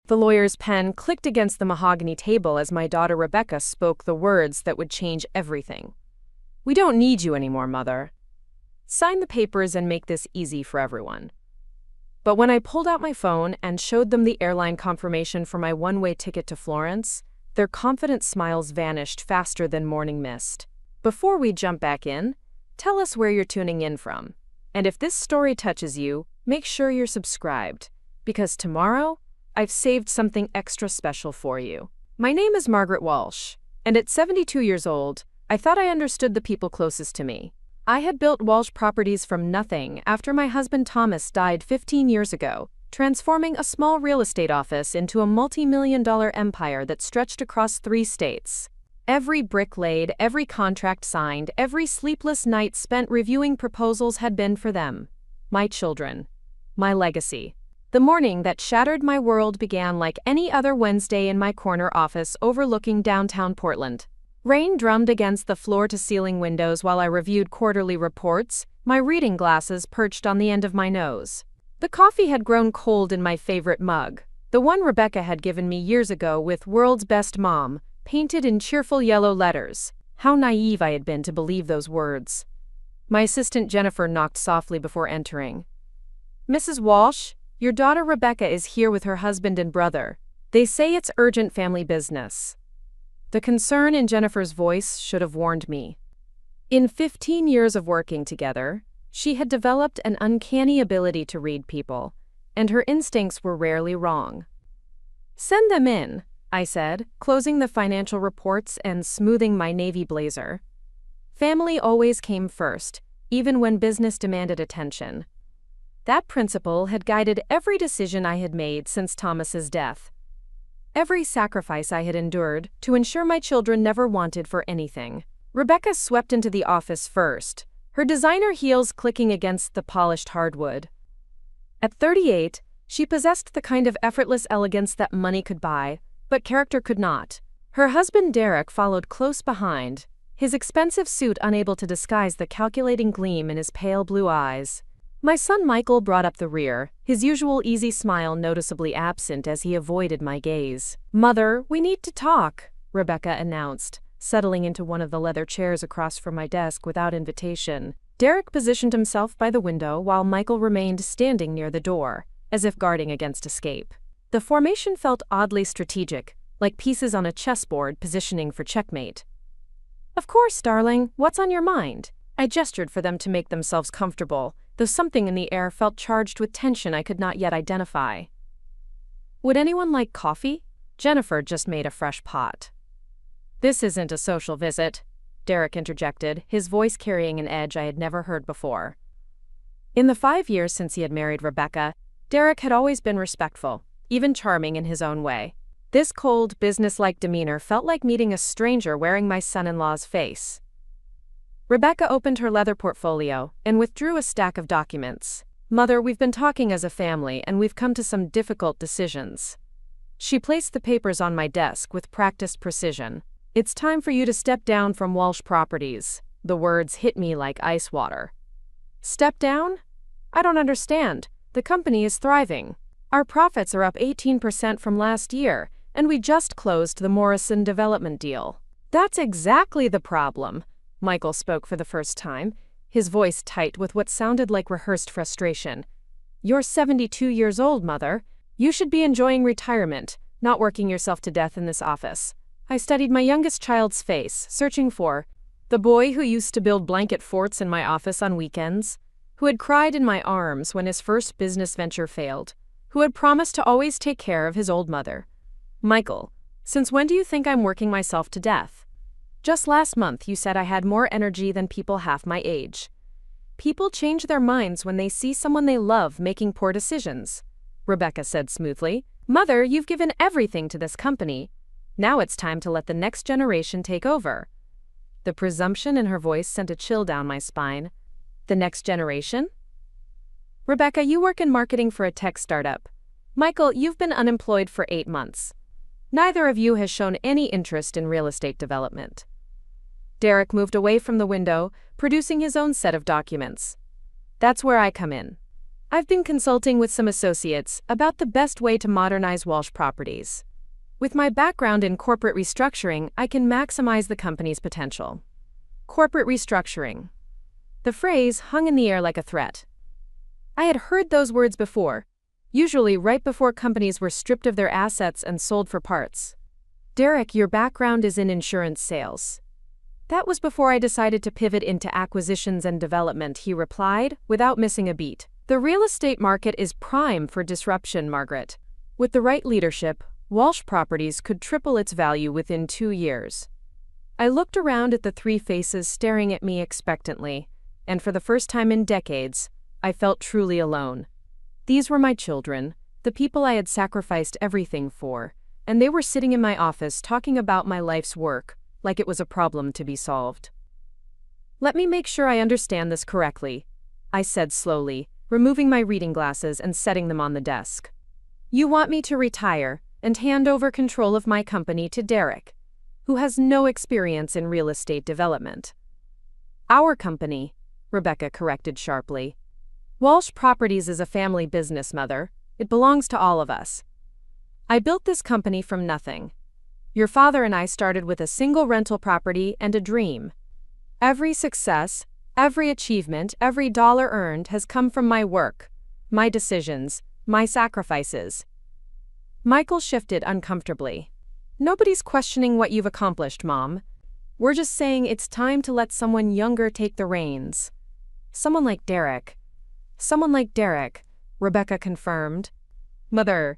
The lawyer's pen clicked against the mahogany table as my daughter Rebecca spoke the words that would change everything. "We don't need you anymore, Mother. Sign the papers and make this easy for everyone." But when I pulled out my phone and showed them the airline confirmation for my one-way ticket to Florence, their confident smiles vanished faster than morning mist. Before we jump back in, tell us where you're tuning in from. And if this story touches you, make sure you're subscribed, because tomorrow, I've saved something extra special for you. My name is Margaret Walsh, and at 72 years old, I thought I understood the people closest to me. I had built Walsh Properties from nothing after my husband Thomas died 15 years ago, transforming a small real estate office into a multi-million-dollar empire that stretched across 3 states. Every brick laid, every contract signed, every sleepless night spent reviewing proposals had been for them. My children. My legacy. The morning that shattered my world began like any other Wednesday in my corner office overlooking downtown Portland. Rain drummed against the floor-to-ceiling windows while I reviewed quarterly reports, my reading glasses perched on the end of my nose. The coffee had grown cold in my favorite mug, the one Rebecca had given me years ago with "World's Best Mom" painted in cheerful yellow letters. How naive I had been to believe those words. My assistant Jennifer knocked softly before entering. "Mrs. Walsh, your daughter Rebecca is here with her husband and brother. They say it's urgent family business." The concern in Jennifer's voice should have warned me. In 15 years of working together, she had developed an uncanny ability to read people, and her instincts were rarely wrong. "Send them in," I said, closing the financial reports and smoothing my navy blazer. Family always came first, even when business demanded attention. That principle had guided every decision I had made since Thomas's death. Every sacrifice I had endured to ensure my children never wanted for anything. Rebecca swept into the office first, her designer heels clicking against the polished hardwood. At 38, she possessed the kind of effortless elegance that money could buy, but character could not. Her husband Derek followed close behind, his expensive suit unable to disguise the calculating gleam in his pale blue eyes. My son Michael brought up the rear, his usual easy smile noticeably absent as he avoided my gaze. "Mother, we need to talk," Rebecca announced, settling into one of the leather chairs across from my desk without invitation. Derek positioned himself by the window while Michael remained standing near the door, as if guarding against escape. The formation felt oddly strategic, like pieces on a chessboard positioning for checkmate. "Of course, darling, what's on your mind?" I gestured for them to make themselves comfortable, though something in the air felt charged with tension I could not yet identify. "Would anyone like coffee?" Jennifer just made a fresh pot. "This isn't a social visit," Derek interjected, his voice carrying an edge I had never heard before. In the 5 years since he had married Rebecca, Derek had always been respectful, even charming in his own way. This cold, businesslike demeanor felt like meeting a stranger wearing my son-in-law's face. Rebecca opened her leather portfolio and withdrew a stack of documents. "Mother, we've been talking as a family and we've come to some difficult decisions." She placed the papers on my desk with practiced precision. "It's time for you to step down from Walsh Properties." The words hit me like ice water. "Step down? I don't understand. The company is thriving. Our profits are up 18% from last year, and we just closed the Morrison development deal." "That's exactly the problem," Michael spoke for the first time, his voice tight with what sounded like rehearsed frustration. "You're 72 years old, Mother. You should be enjoying retirement, not working yourself to death in this office." I studied my youngest child's face, searching for the boy who used to build blanket forts in my office on weekends, who had cried in my arms when his first business venture failed, who had promised to always take care of his old mother. "Michael, since when do you think I'm working myself to death? Just last month you said I had more energy than people half my age. People change their minds when they see someone they love making poor decisions," Rebecca said smoothly. "Mother, you've given everything to this company. Now it's time to let the next generation take over." The presumption in her voice sent a chill down my spine. "The next generation?" "Rebecca, you work in marketing for a tech startup. Michael, you've been unemployed for 8 months. Neither of you has shown any interest in real estate development." Derek moved away from the window, producing his own set of documents. "That's where I come in. I've been consulting with some associates about the best way to modernize Walsh Properties. With my background in corporate restructuring, I can maximize the company's potential. Corporate restructuring. The phrase hung in the air like a threat. I had heard those words before, usually right before companies were stripped of their assets and sold for parts. Derek, your background is in insurance sales. That was before I decided to pivot into acquisitions and development, he replied, without missing a beat. The real estate market is prime for disruption, Margaret. With the right leadership, Walsh Properties could triple its value within 2 years. I looked around at the three faces staring at me expectantly, and for the first time in decades, I felt truly alone. These were my children, the people I had sacrificed everything for, and they were sitting in my office talking about my life's work, like it was a problem to be solved. Let me make sure I understand this correctly, I said slowly, removing my reading glasses and setting them on the desk. You want me to retire and hand over control of my company to Derek, who has no experience in real estate development. Our company, Rebecca corrected sharply. Walsh Properties is a family business, Mother. It belongs to all of us. I built this company from nothing. Your father and I started with a single rental property and a dream. Every success, every achievement, every dollar earned has come from my work, my decisions, my sacrifices. Michael shifted uncomfortably. Nobody's questioning what you've accomplished, Mom. We're just saying it's time to let someone younger take the reins. Someone like Derek. Someone like Derek, Rebecca confirmed. Mother,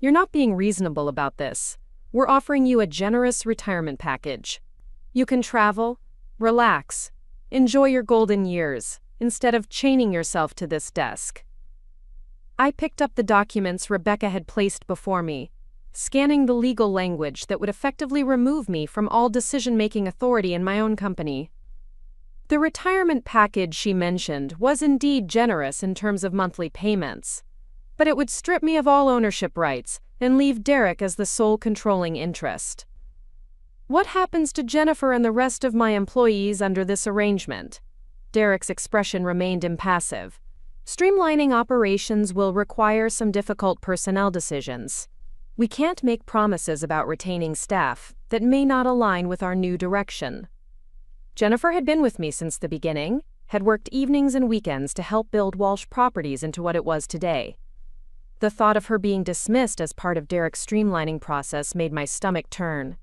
you're not being reasonable about this. We're offering you a generous retirement package. You can travel, relax, enjoy your golden years, instead of chaining yourself to this desk. I picked up the documents Rebecca had placed before me, scanning the legal language that would effectively remove me from all decision-making authority in my own company. The retirement package she mentioned was indeed generous in terms of monthly payments, but it would strip me of all ownership rights and leave Derek as the sole controlling interest. What happens to Jennifer and the rest of my employees under this arrangement? Derek's expression remained impassive. Streamlining operations will require some difficult personnel decisions. We can't make promises about retaining staff that may not align with our new direction. Jennifer had been with me since the beginning, had worked evenings and weekends to help build Walsh Properties into what it was today. The thought of her being dismissed as part of Derek's streamlining process made my stomach turn.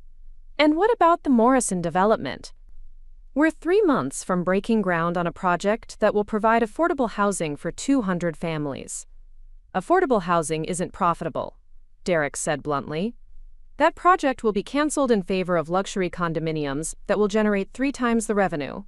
And what about the Morrison development? We're 3 months from breaking ground on a project that will provide affordable housing for 200 families. Affordable housing isn't profitable, Derek said bluntly. That project will be canceled in favor of luxury condominiums that will generate 3 times the revenue.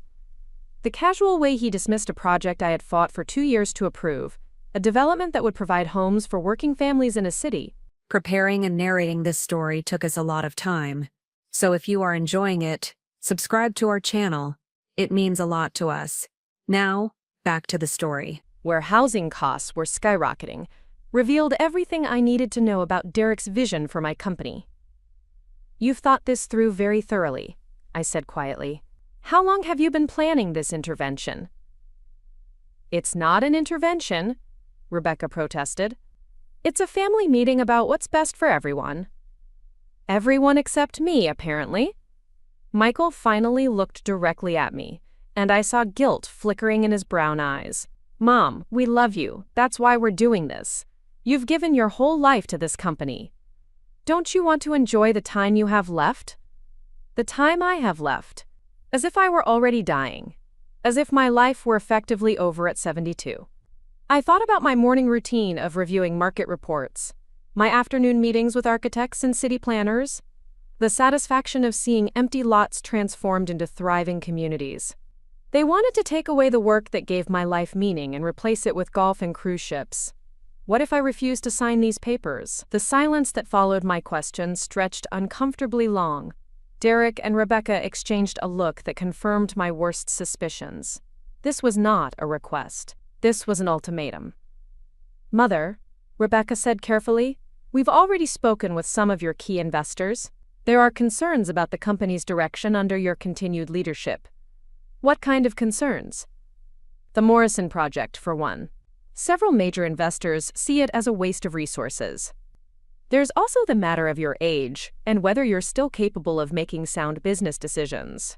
The casual way he dismissed a project I had fought for 2 years to approve, a development that would provide homes for working families in a city. Preparing and narrating this story took us a lot of time. So if you are enjoying it, subscribe to our channel. It means a lot to us. Now, back to the story. Where housing costs were skyrocketing, revealed everything I needed to know about Derek's vision for my company. You've thought this through very thoroughly, I said quietly. How long have you been planning this intervention? It's not an intervention, Rebecca protested. It's a family meeting about what's best for everyone. Everyone except me, apparently. Michael finally looked directly at me, and I saw guilt flickering in his brown eyes. Mom, we love you. That's why we're doing this. You've given your whole life to this company. Don't you want to enjoy the time you have left? The time I have left. As if I were already dying. As if my life were effectively over at 72. I thought about my morning routine of reviewing market reports, my afternoon meetings with architects and city planners, the satisfaction of seeing empty lots transformed into thriving communities. They wanted to take away the work that gave my life meaning and replace it with golf and cruise ships. What if I refused to sign these papers? The silence that followed my question stretched uncomfortably long. Derek and Rebecca exchanged a look that confirmed my worst suspicions. This was not a request. This was an ultimatum. Mother, Rebecca said carefully, we've already spoken with some of your key investors. There are concerns about the company's direction under your continued leadership. What kind of concerns? The Morrison project, for one. Several major investors see it as a waste of resources. There's also the matter of your age and whether you're still capable of making sound business decisions.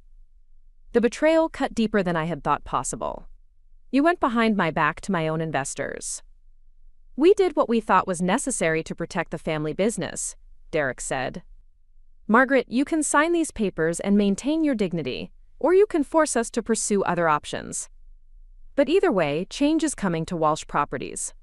The betrayal cut deeper than I had thought possible. You went behind my back to my own investors. We did what we thought was necessary to protect the family business, Derek said. Margaret, you can sign these papers and maintain your dignity, or you can force us to pursue other options. But either way, change is coming to Walsh Properties.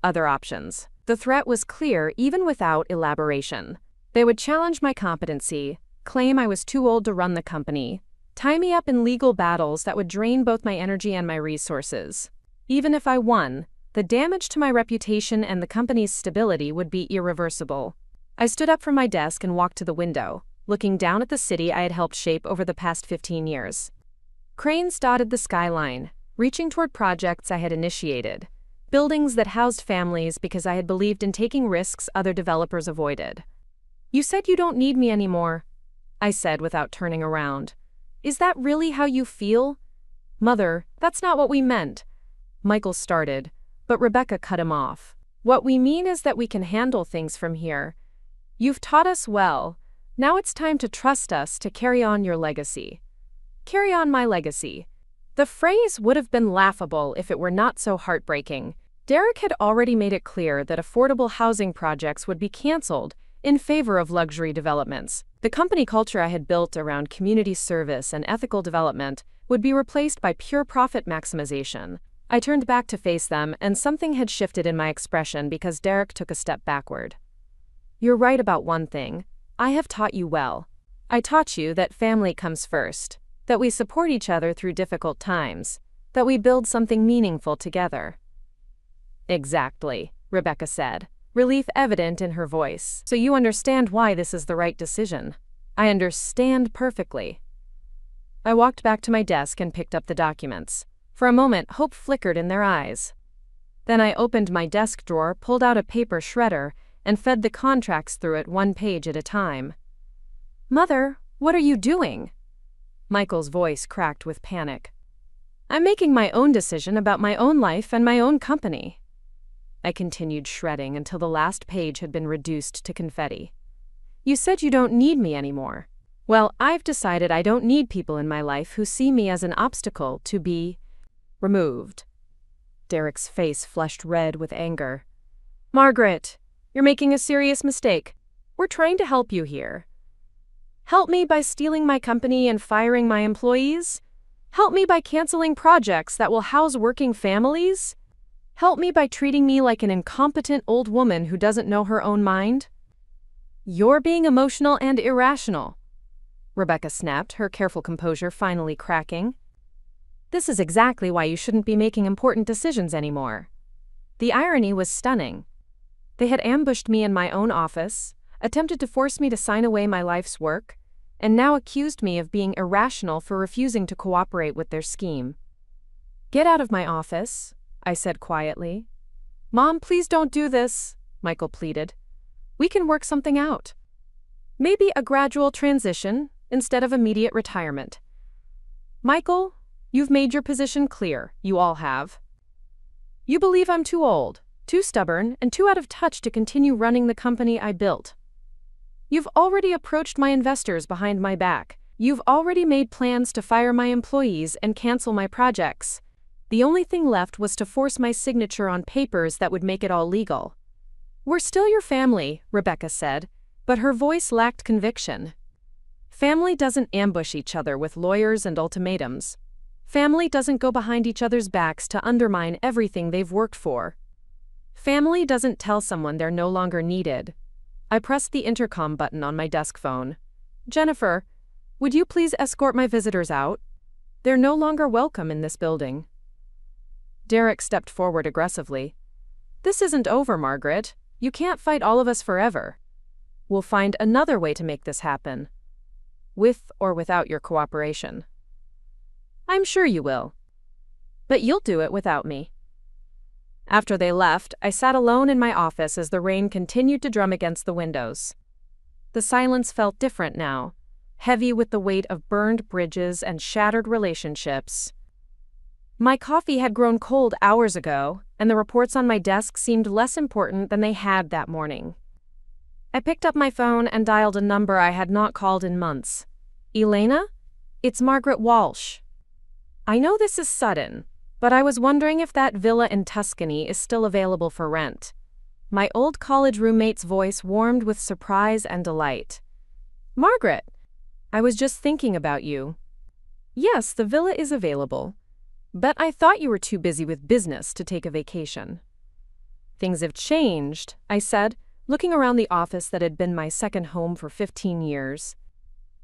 Other options. The threat was clear even without elaboration. They would challenge my competency, claim I was too old to run the company, tie me up in legal battles that would drain both my energy and my resources. Even if I won, the damage to my reputation and the company's stability would be irreversible. I stood up from my desk and walked to the window, looking down at the city I had helped shape over the past 15 years. Cranes dotted the skyline, reaching toward projects I had initiated, buildings that housed families because I had believed in taking risks other developers avoided. You said you don't need me anymore, I said without turning around. Is that really how you feel? Mother, that's not what we meant. Michael started, but Rebecca cut him off. What we mean is that we can handle things from here. You've taught us well. Now it's time to trust us to carry on your legacy. Carry on my legacy. The phrase would have been laughable if it were not so heartbreaking. Derek had already made it clear that affordable housing projects would be canceled in favor of luxury developments. The company culture I had built around community service and ethical development would be replaced by pure profit maximization. I turned back to face them, and something had shifted in my expression because Derek took a step backward. You're right about one thing. I have taught you well. I taught you that family comes first, that we support each other through difficult times, that we build something meaningful together. Exactly, Rebecca said, relief evident in her voice. So you understand why this is the right decision. I understand perfectly. I walked back to my desk and picked up the documents. For a moment, hope flickered in their eyes. Then I opened my desk drawer, pulled out a paper shredder, and fed the contracts through it one page at a time. Mother, what are you doing? Michael's voice cracked with panic. I'm making my own decision about my own life and my own company. I continued shredding until the last page had been reduced to confetti. You said you don't need me anymore. Well, I've decided I don't need people in my life who see me as an obstacle to be removed. Derek's face flushed red with anger. Margaret, you're making a serious mistake. We're trying to help you here. Help me by stealing my company and firing my employees? Help me by canceling projects that will house working families? Help me by treating me like an incompetent old woman who doesn't know her own mind? You're being emotional and irrational, Rebecca snapped, her careful composure finally cracking. This is exactly why you shouldn't be making important decisions anymore. The irony was stunning. They had ambushed me in my own office, attempted to force me to sign away my life's work, and now accused me of being irrational for refusing to cooperate with their scheme. Get out of my office, I said quietly. Mom, please don't do this, Michael pleaded. We can work something out. Maybe a gradual transition instead of immediate retirement. Michael, you've made your position clear, you all have. You believe I'm too old, too stubborn, and too out of touch to continue running the company I built. You've already approached my investors behind my back. You've already made plans to fire my employees and cancel my projects. The only thing left was to force my signature on papers that would make it all legal. We're still your family, Rebecca said, but her voice lacked conviction. Family doesn't ambush each other with lawyers and ultimatums. Family doesn't go behind each other's backs to undermine everything they've worked for. Family doesn't tell someone they're no longer needed. I pressed the intercom button on my desk phone. Jennifer, would you please escort my visitors out? They're no longer welcome in this building. Derek stepped forward aggressively. This isn't over, Margaret. You can't fight all of us forever. We'll find another way to make this happen. With or without your cooperation. I'm sure you will. But you'll do it without me. After they left, I sat alone in my office as the rain continued to drum against the windows. The silence felt different now, heavy with the weight of burned bridges and shattered relationships. My coffee had grown cold hours ago, and the reports on my desk seemed less important than they had that morning. I picked up my phone and dialed a number I had not called in months. Elena? It's Margaret Walsh. I know this is sudden, but I was wondering if that villa in Tuscany is still available for rent. My old college roommate's voice warmed with surprise and delight. Margaret, I was just thinking about you. Yes, the villa is available, but I thought you were too busy with business to take a vacation. Things have changed, I said, looking around the office that had been my second home for 15 years.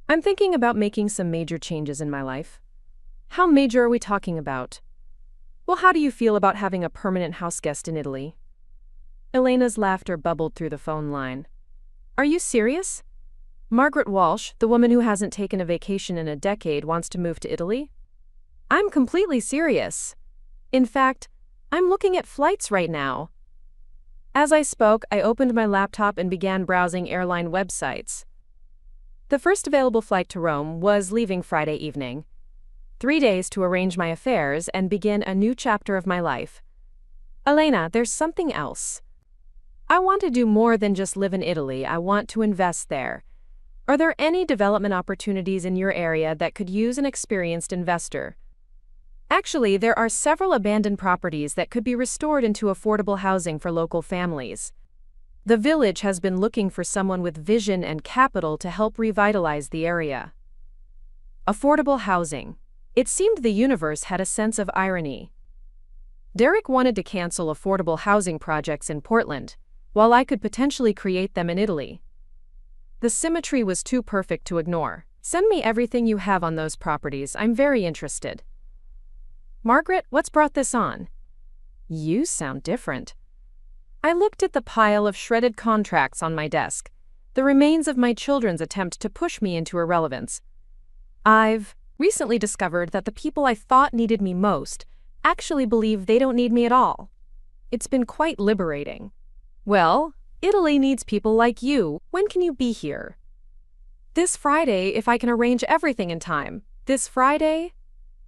I'm thinking about making some major changes in my life. How major are we talking about? Well, how do you feel about having a permanent house guest in Italy? Elena's laughter bubbled through the phone line. Are you serious? Margaret Walsh, the woman who hasn't taken a vacation in a decade, wants to move to Italy? I'm completely serious. In fact, I'm looking at flights right now. As I spoke, I opened my laptop and began browsing airline websites. The first available flight to Rome was leaving Friday evening. 3 days to arrange my affairs and begin a new chapter of my life. Elena, there's something else. I want to do more than just live in Italy. I want to invest there. Are there any development opportunities in your area that could use an experienced investor? Actually, there are several abandoned properties that could be restored into affordable housing for local families. The village has been looking for someone with vision and capital to help revitalize the area. Affordable housing. It seemed the universe had a sense of irony. Derek wanted to cancel affordable housing projects in Portland, while I could potentially create them in Italy. The symmetry was too perfect to ignore. Send me everything you have on those properties. I'm very interested. Margaret, what's brought this on? You sound different. I looked at the pile of shredded contracts on my desk, the remains of my children's attempt to push me into irrelevance. I've recently discovered that the people I thought needed me most actually believe they don't need me at all. It's been quite liberating. Well, Italy needs people like you. When can you be here? This Friday, if I can arrange everything in time. This Friday?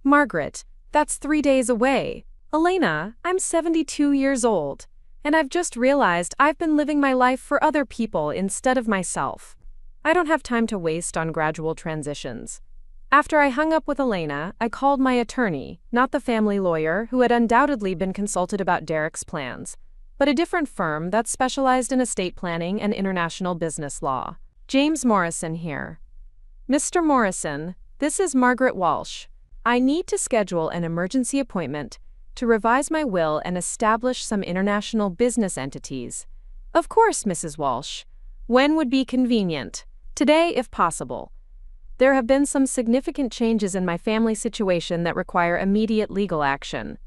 Margaret, that's 3 days away. Elena, I'm 72 years old, and I've just realized I've been living my life for other people instead of myself. I don't have time to waste on gradual transitions. After I hung up with Elena, I called my attorney, not the family lawyer who had undoubtedly been consulted about Derek's plans, but a different firm that specialized in estate planning and international business law. James Morrison here. Mr. Morrison, this is Margaret Walsh. I need to schedule an emergency appointment to revise my will and establish some international business entities. Of course, Mrs. Walsh. When would be convenient? Today, if possible. There have been some significant changes in my family situation that require immediate legal action.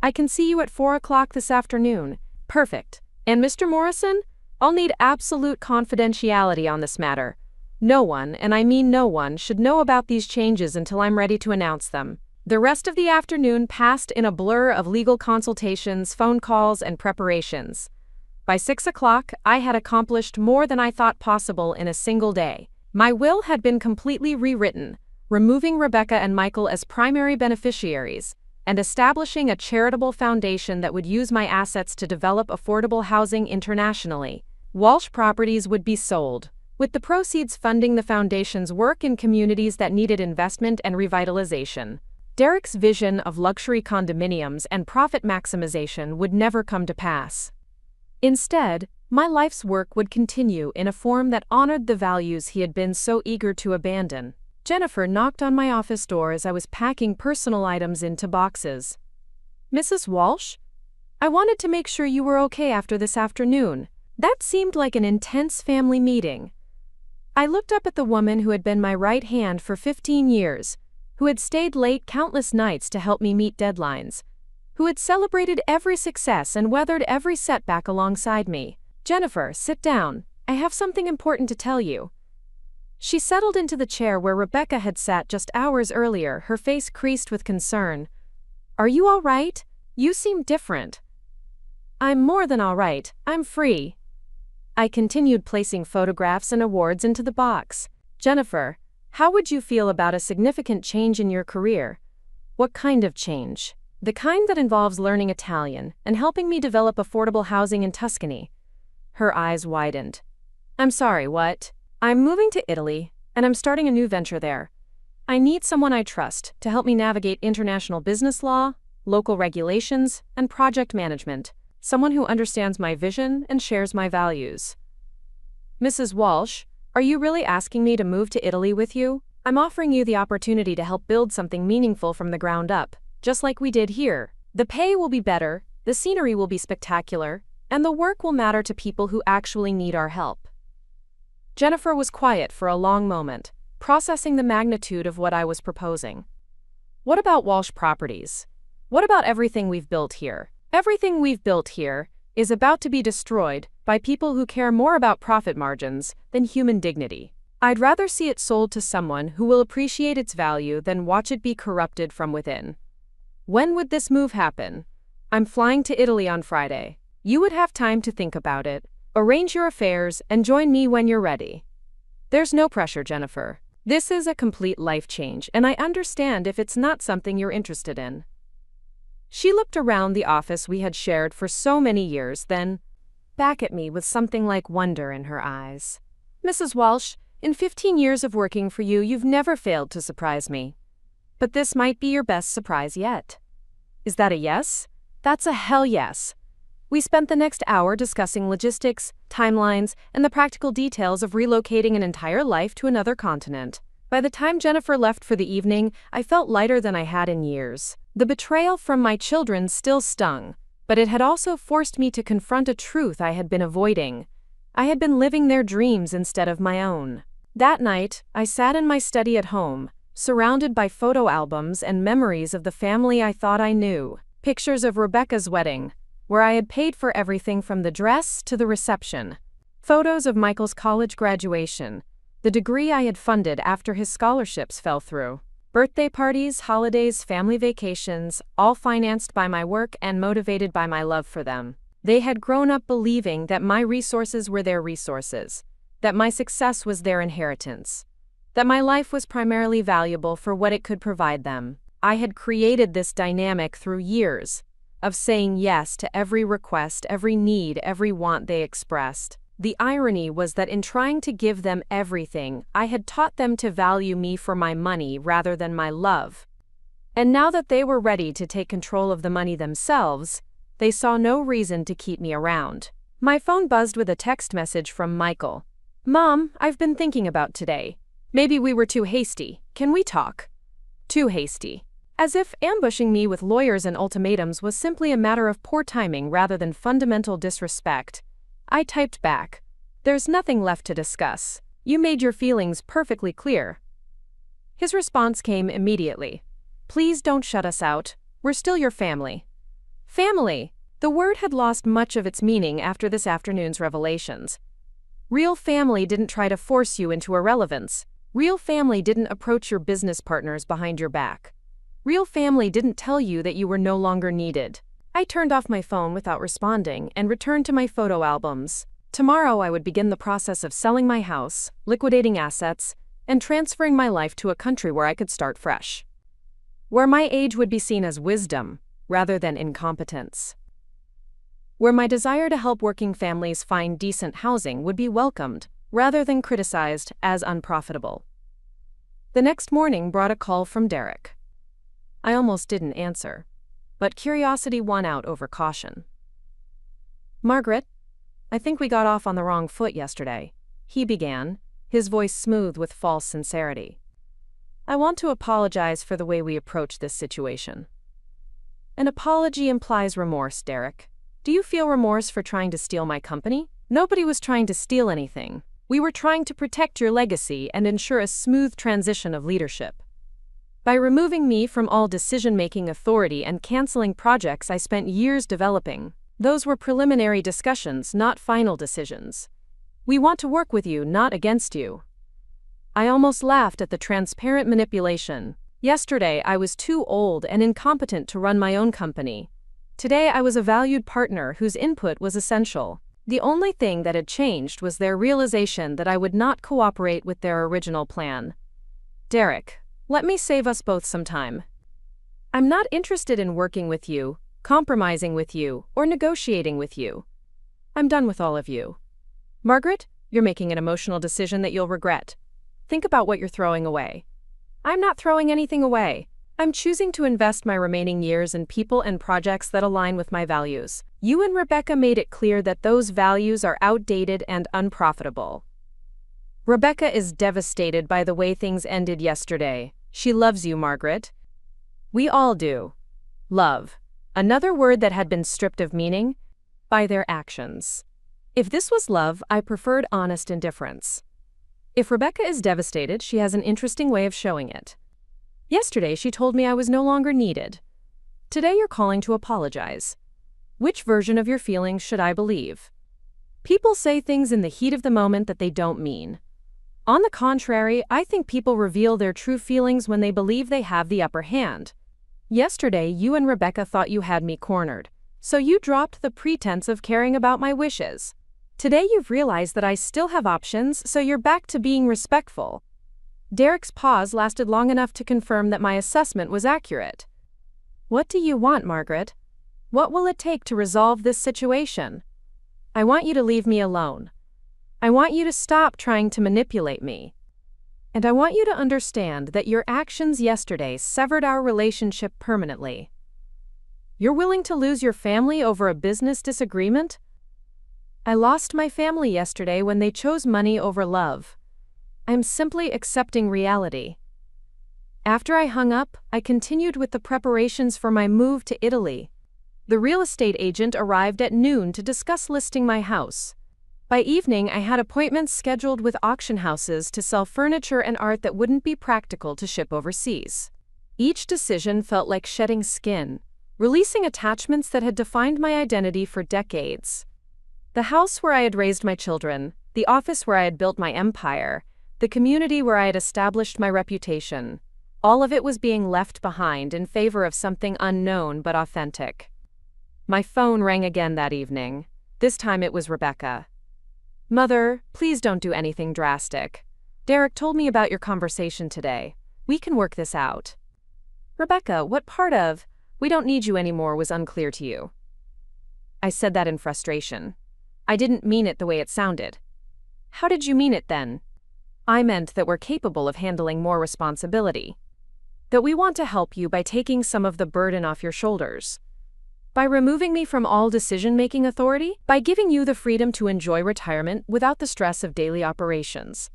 I can see you at 4 o'clock this afternoon. Perfect. And Mr. Morrison, I'll need absolute confidentiality on this matter. No one, and I mean no one, should know about these changes until I'm ready to announce them. The rest of the afternoon passed in a blur of legal consultations, phone calls, and preparations. By 6 o'clock, I had accomplished more than I thought possible in a single day. My will had been completely rewritten, removing Rebecca and Michael as primary beneficiaries, and establishing a charitable foundation that would use my assets to develop affordable housing internationally. Walsh Properties would be sold, with the proceeds funding the foundation's work in communities that needed investment and revitalization. Derek's vision of luxury condominiums and profit maximization would never come to pass. Instead, my life's work would continue in a form that honored the values he had been so eager to abandon. Jennifer knocked on my office door as I was packing personal items into boxes. Mrs. Walsh? I wanted to make sure you were okay after this afternoon. That seemed like an intense family meeting. I looked up at the woman who had been my right hand for 15 years, who had stayed late countless nights to help me meet deadlines, who had celebrated every success and weathered every setback alongside me. Jennifer, sit down. I have something important to tell you. She settled into the chair where Rebecca had sat just hours earlier, her face creased with concern. Are you all right? You seem different. I'm more than all right. I'm free. I continued placing photographs and awards into the box. Jennifer, how would you feel about a significant change in your career? What kind of change? The kind that involves learning Italian and helping me develop affordable housing in Tuscany. Her eyes widened. I'm sorry, what? I'm moving to Italy, and I'm starting a new venture there. I need someone I trust to help me navigate international business law, local regulations, and project management. Someone who understands my vision and shares my values. Mrs. Walsh, are you really asking me to move to Italy with you? I'm offering you the opportunity to help build something meaningful from the ground up, just like we did here. The pay will be better, the scenery will be spectacular, and the work will matter to people who actually need our help. Jennifer was quiet for a long moment, processing the magnitude of what I was proposing. What about Walsh Properties? What about everything we've built here? Everything we've built here is about to be destroyed by people who care more about profit margins than human dignity. I'd rather see it sold to someone who will appreciate its value than watch it be corrupted from within. When would this move happen? I'm flying to Italy on Friday. You would have time to think about it, arrange your affairs, and join me when you're ready. There's no pressure, Jennifer. This is a complete life change, and I understand if it's not something you're interested in. She looked around the office we had shared for so many years, then back at me with something like wonder in her eyes. Mrs. Walsh, in 15 years of working for you, you've never failed to surprise me. But this might be your best surprise yet. Is that a yes? That's a hell yes. We spent the next hour discussing logistics, timelines, and the practical details of relocating an entire life to another continent. By the time Jennifer left for the evening, I felt lighter than I had in years. The betrayal from my children still stung, but it had also forced me to confront a truth I had been avoiding. I had been living their dreams instead of my own. That night, I sat in my study at home, surrounded by photo albums and memories of the family I thought I knew. Pictures of Rebecca's wedding, where I had paid for everything from the dress to the reception. Photos of Michael's college graduation, the degree I had funded after his scholarships fell through. Birthday parties, holidays, family vacations, all financed by my work and motivated by my love for them. They had grown up believing that my resources were their resources, that my success was their inheritance, that my life was primarily valuable for what it could provide them. I had created this dynamic through years of saying yes to every request, every need, every want they expressed. The irony was that in trying to give them everything, I had taught them to value me for my money rather than my love. And now that they were ready to take control of the money themselves, they saw no reason to keep me around. My phone buzzed with a text message from Michael. Mom, I've been thinking about today. Maybe we were too hasty. Can we talk? Too hasty. As if ambushing me with lawyers and ultimatums was simply a matter of poor timing rather than fundamental disrespect. I typed back. There's nothing left to discuss. You made your feelings perfectly clear. His response came immediately. Please don't shut us out. We're still your family. Family! The word had lost much of its meaning after this afternoon's revelations. Real family didn't try to force you into irrelevance. Real family didn't approach your business partners behind your back. Real family didn't tell you that you were no longer needed. I turned off my phone without responding and returned to my photo albums. Tomorrow I would begin the process of selling my house, liquidating assets, and transferring my life to a country where I could start fresh. Where my age would be seen as wisdom, rather than incompetence. Where my desire to help working families find decent housing would be welcomed, rather than criticized as unprofitable. The next morning brought a call from Derek. I almost didn't answer, but curiosity won out over caution. Margaret, I think we got off on the wrong foot yesterday, he began, his voice smooth with false sincerity. I want to apologize for the way we approached this situation. An apology implies remorse, Derek. Do you feel remorse for trying to steal my company? Nobody was trying to steal anything. We were trying to protect your legacy and ensure a smooth transition of leadership. By removing me from all decision-making authority and canceling projects I spent years developing, those were preliminary discussions, not final decisions. We want to work with you, not against you. I almost laughed at the transparent manipulation. Yesterday, I was too old and incompetent to run my own company. Today, I was a valued partner whose input was essential. The only thing that had changed was their realization that I would not cooperate with their original plan. Derek, let me save us both some time. I'm not interested in working with you, compromising with you, or negotiating with you. I'm done with all of you. Margaret, you're making an emotional decision that you'll regret. Think about what you're throwing away. I'm not throwing anything away. I'm choosing to invest my remaining years in people and projects that align with my values. You and Rebecca made it clear that those values are outdated and unprofitable. Rebecca is devastated by the way things ended yesterday. She loves you, Margaret. We all do. Love. Another word that had been stripped of meaning by their actions. If this was love, I preferred honest indifference. If Rebecca is devastated, she has an interesting way of showing it. Yesterday, she told me I was no longer needed. Today, you're calling to apologize. Which version of your feelings should I believe? People say things in the heat of the moment that they don't mean. On the contrary, I think people reveal their true feelings when they believe they have the upper hand. Yesterday, you and Rebecca thought you had me cornered, so you dropped the pretense of caring about my wishes. Today, you've realized that I still have options, so you're back to being respectful. Derek's pause lasted long enough to confirm that my assessment was accurate. What do you want, Margaret? What will it take to resolve this situation? I want you to leave me alone. I want you to stop trying to manipulate me. And I want you to understand that your actions yesterday severed our relationship permanently. You're willing to lose your family over a business disagreement? I lost my family yesterday when they chose money over love. I'm simply accepting reality. After I hung up, I continued with the preparations for my move to Italy. The real estate agent arrived at noon to discuss listing my house. By evening, I had appointments scheduled with auction houses to sell furniture and art that wouldn't be practical to ship overseas. Each decision felt like shedding skin, releasing attachments that had defined my identity for decades. The house where I had raised my children, the office where I had built my empire, the community where I had established my reputation, all of it was being left behind in favor of something unknown but authentic. My phone rang again that evening. This time it was Rebecca. Mother, please don't do anything drastic. Derek told me about your conversation today. We can work this out. Rebecca, what part of "we don't need you anymore" was unclear to you? I said that in frustration. I didn't mean it the way it sounded. How did you mean it then? I meant that we're capable of handling more responsibility. That we want to help you by taking some of the burden off your shoulders. By removing me from all decision-making authority, by giving you the freedom to enjoy retirement without the stress of daily operations.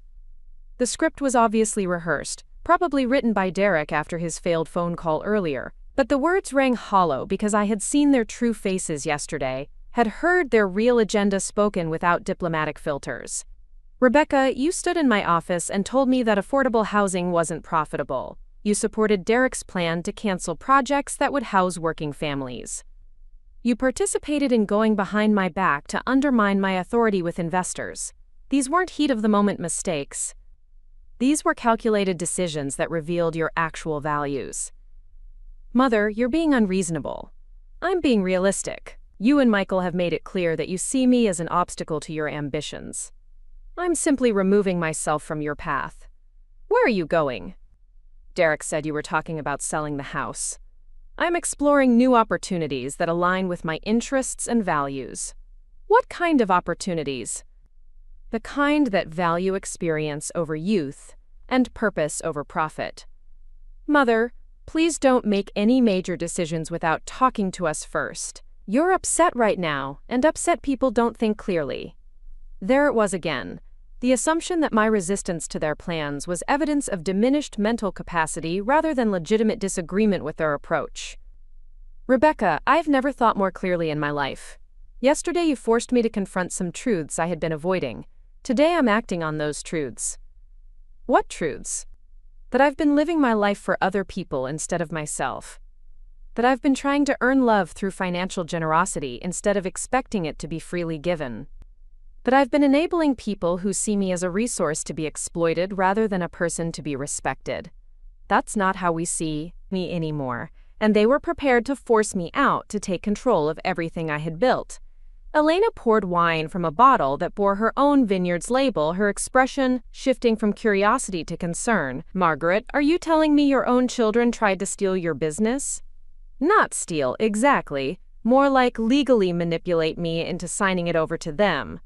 The script was obviously rehearsed, probably written by Derek after his failed phone call earlier, but the words rang hollow because I had seen their true faces yesterday, had heard their real agenda spoken without diplomatic filters. Rebecca, you stood in my office and told me that affordable housing wasn't profitable. You supported Derek's plan to cancel projects that would house working families. You participated in going behind my back to undermine my authority with investors. These weren't heat-of-the-moment mistakes. These were calculated decisions that revealed your actual values. Mother, you're being unreasonable. I'm being realistic. You and Michael have made it clear that you see me as an obstacle to your ambitions. I'm simply removing myself from your path. Where are you going? Derek said you were talking about selling the house. I'm exploring new opportunities that align with my interests and values. What kind of opportunities? The kind that value experience over youth and purpose over profit. Mother, please don't make any major decisions without talking to us first. You're upset right now, and upset people don't think clearly. There it was again. The assumption that my resistance to their plans was evidence of diminished mental capacity rather than legitimate disagreement with their approach. Rebecca, I've never thought more clearly in my life. Yesterday you forced me to confront some truths I had been avoiding. Today I'm acting on those truths. What truths? That I've been living my life for other people instead of myself. That I've been trying to earn love through financial generosity instead of expecting it to be freely given. That I've been enabling people who see me as a resource to be exploited rather than a person to be respected. That's not how we see me anymore, and they were prepared to force me out to take control of everything I had built. Elena poured wine from a bottle that bore her own vineyard's label, her expression shifting from curiosity to concern. Margaret, are you telling me your own children tried to steal your business? Not steal, exactly. More like legally manipulate me into signing it over to them.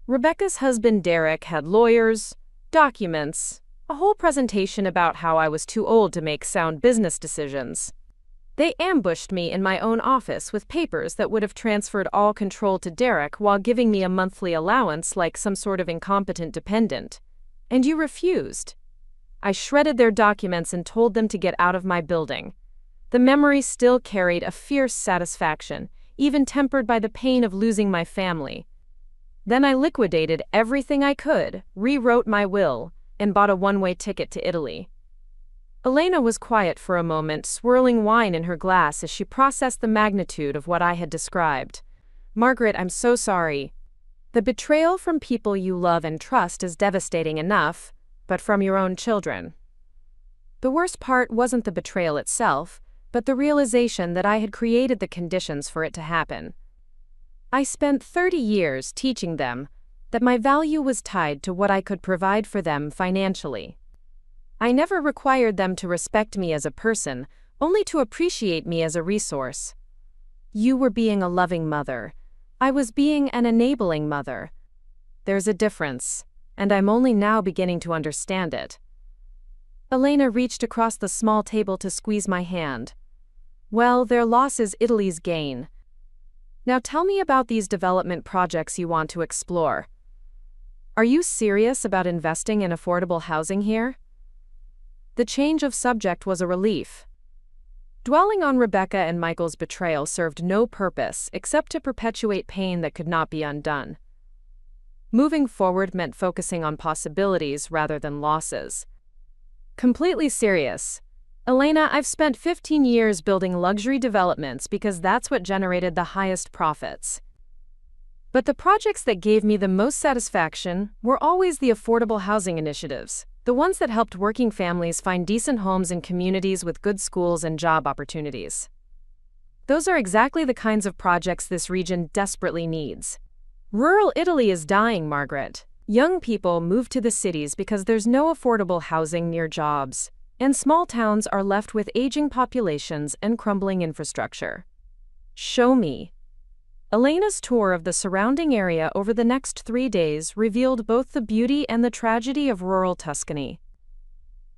Rebecca's husband Derek had lawyers, documents, a whole presentation about how I was too old to make sound business decisions. They ambushed me in my own office with papers that would have transferred all control to Derek while giving me a monthly allowance like some sort of incompetent dependent. And you refused. I shredded their documents and told them to get out of my building. The memory still carried a fierce satisfaction, even tempered by the pain of losing my family. Then I liquidated everything I could, rewrote my will, and bought a one-way ticket to Italy. Elena was quiet for a moment, swirling wine in her glass as she processed the magnitude of what I had described. Margaret, I'm so sorry. The betrayal from people you love and trust is devastating enough, but from your own children. The worst part wasn't the betrayal itself, but the realization that I had created the conditions for it to happen. I spent 30 years teaching them that my value was tied to what I could provide for them financially. I never required them to respect me as a person, only to appreciate me as a resource. You were being a loving mother. I was being an enabling mother. There's a difference, and I'm only now beginning to understand it. Elena reached across the small table to squeeze my hand. Well, their loss is Italy's gain. Now tell me about these development projects you want to explore. Are you serious about investing in affordable housing here? The change of subject was a relief. Dwelling on Rebecca and Michael's betrayal served no purpose except to perpetuate pain that could not be undone. Moving forward meant focusing on possibilities rather than losses. Completely serious. Elena, I've spent 15 years building luxury developments because that's what generated the highest profits. But the projects that gave me the most satisfaction were always the affordable housing initiatives, the ones that helped working families find decent homes in communities with good schools and job opportunities. Those are exactly the kinds of projects this region desperately needs. Rural Italy is dying, Margaret. Young people move to the cities because there's no affordable housing near jobs, and small towns are left with aging populations and crumbling infrastructure. Show me. Elena's tour of the surrounding area over the next 3 days revealed both the beauty and the tragedy of rural Tuscany.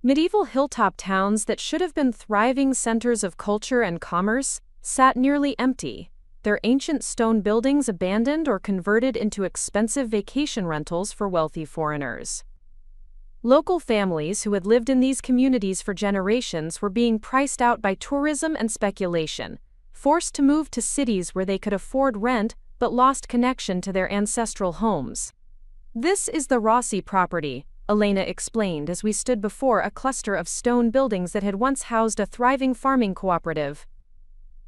Medieval hilltop towns that should have been thriving centers of culture and commerce sat nearly empty, their ancient stone buildings abandoned or converted into expensive vacation rentals for wealthy foreigners. Local families who had lived in these communities for generations were being priced out by tourism and speculation, forced to move to cities where they could afford rent but lost connection to their ancestral homes. This is the Rossi property, Elena explained as we stood before a cluster of stone buildings that had once housed a thriving farming cooperative.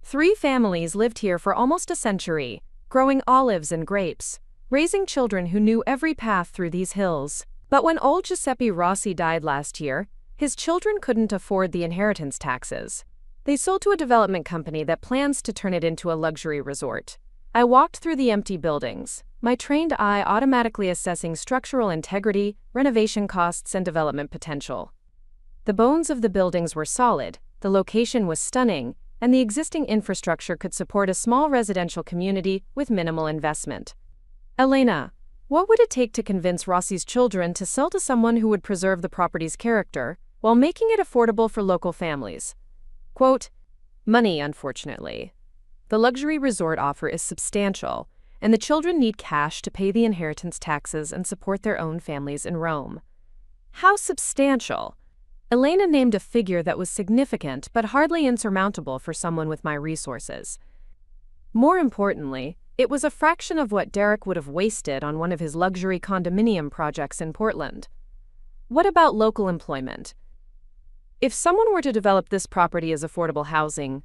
3 families lived here for almost a century, growing olives and grapes, raising children who knew every path through these hills. But when old Giuseppe Rossi died last year, his children couldn't afford the inheritance taxes. They sold to a development company that plans to turn it into a luxury resort. I walked through the empty buildings, my trained eye automatically assessing structural integrity, renovation costs, and development potential. The bones of the buildings were solid, the location was stunning, and the existing infrastructure could support a small residential community with minimal investment. Elena, what would it take to convince Rossi's children to sell to someone who would preserve the property's character while making it affordable for local families? Quote, money, unfortunately. The luxury resort offer is substantial, and the children need cash to pay the inheritance taxes and support their own families in Rome. How substantial? Elena named a figure that was significant but hardly insurmountable for someone with my resources. More importantly, it was a fraction of what Derek would have wasted on one of his luxury condominium projects in Portland. What about local employment? If someone were to develop this property as affordable housing,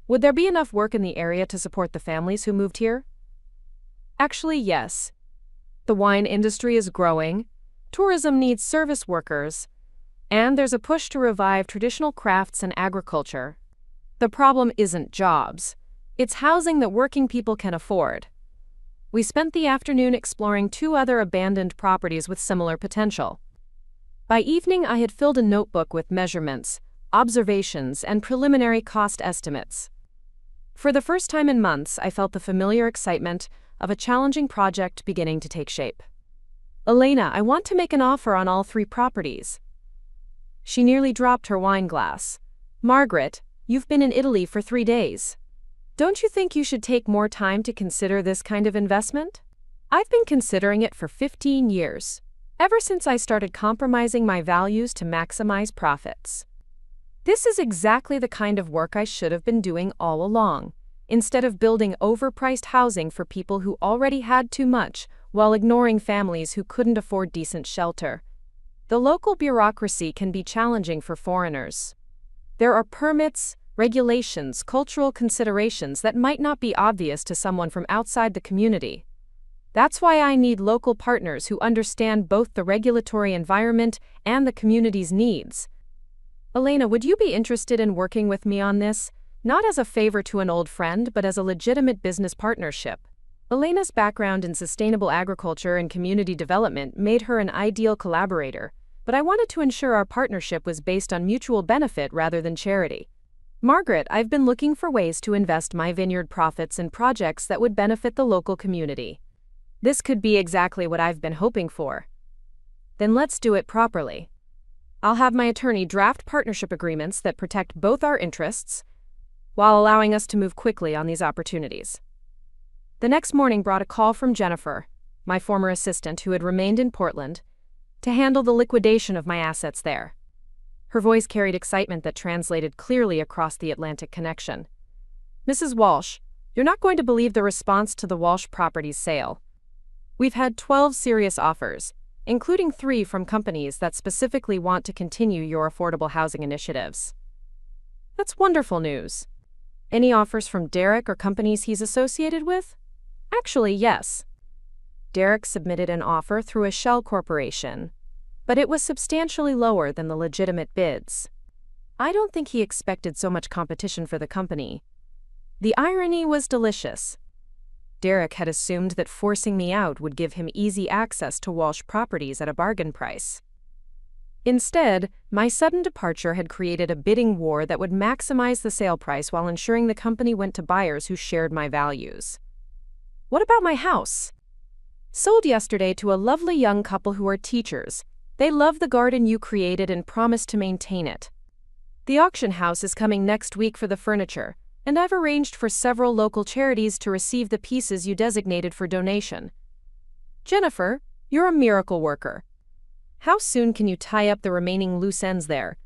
would there be enough work in the area to support the families who moved here? Actually, yes. The wine industry is growing, tourism needs service workers, and there's a push to revive traditional crafts and agriculture. The problem isn't jobs. It's housing that working people can afford. We spent the afternoon exploring 2 other abandoned properties with similar potential. By evening, I had filled a notebook with measurements, observations, and preliminary cost estimates. For the first time in months, I felt the familiar excitement of a challenging project beginning to take shape. Elena, I want to make an offer on all 3 properties. She nearly dropped her wine glass. Margaret, you've been in Italy for 3 days. Don't you think you should take more time to consider this kind of investment? I've been considering it for 15 years, ever since I started compromising my values to maximize profits. This is exactly the kind of work I should have been doing all along, instead of building overpriced housing for people who already had too much, while ignoring families who couldn't afford decent shelter. The local bureaucracy can be challenging for foreigners. There are permits, regulations, cultural considerations that might not be obvious to someone from outside the community. That's why I need local partners who understand both the regulatory environment and the community's needs. Elena, would you be interested in working with me on this? Not as a favor to an old friend, but as a legitimate business partnership. Elena's background in sustainable agriculture and community development made her an ideal collaborator, but I wanted to ensure our partnership was based on mutual benefit rather than charity. Margaret, I've been looking for ways to invest my vineyard profits in projects that would benefit the local community. This could be exactly what I've been hoping for. Then let's do it properly. I'll have my attorney draft partnership agreements that protect both our interests, while allowing us to move quickly on these opportunities. The next morning brought a call from Jennifer, my former assistant who had remained in Portland, to handle the liquidation of my assets there. Her voice carried excitement that translated clearly across the Atlantic connection. Mrs. Walsh, you're not going to believe the response to the Walsh properties sale. We've had 12 serious offers, including 3 from companies that specifically want to continue your affordable housing initiatives. That's wonderful news. Any offers from Derek or companies he's associated with? Actually, yes. Derek submitted an offer through a shell corporation, but it was substantially lower than the legitimate bids. I don't think he expected so much competition for the company. The irony was delicious. Derek had assumed that forcing me out would give him easy access to Walsh properties at a bargain price. Instead, my sudden departure had created a bidding war that would maximize the sale price while ensuring the company went to buyers who shared my values. What about my house? Sold yesterday to a lovely young couple who are teachers. They love the garden you created and promise to maintain it. The auction house is coming next week for the furniture, and I've arranged for several local charities to receive the pieces you designated for donation. Jennifer, you're a miracle worker. How soon can you tie up the remaining loose ends there?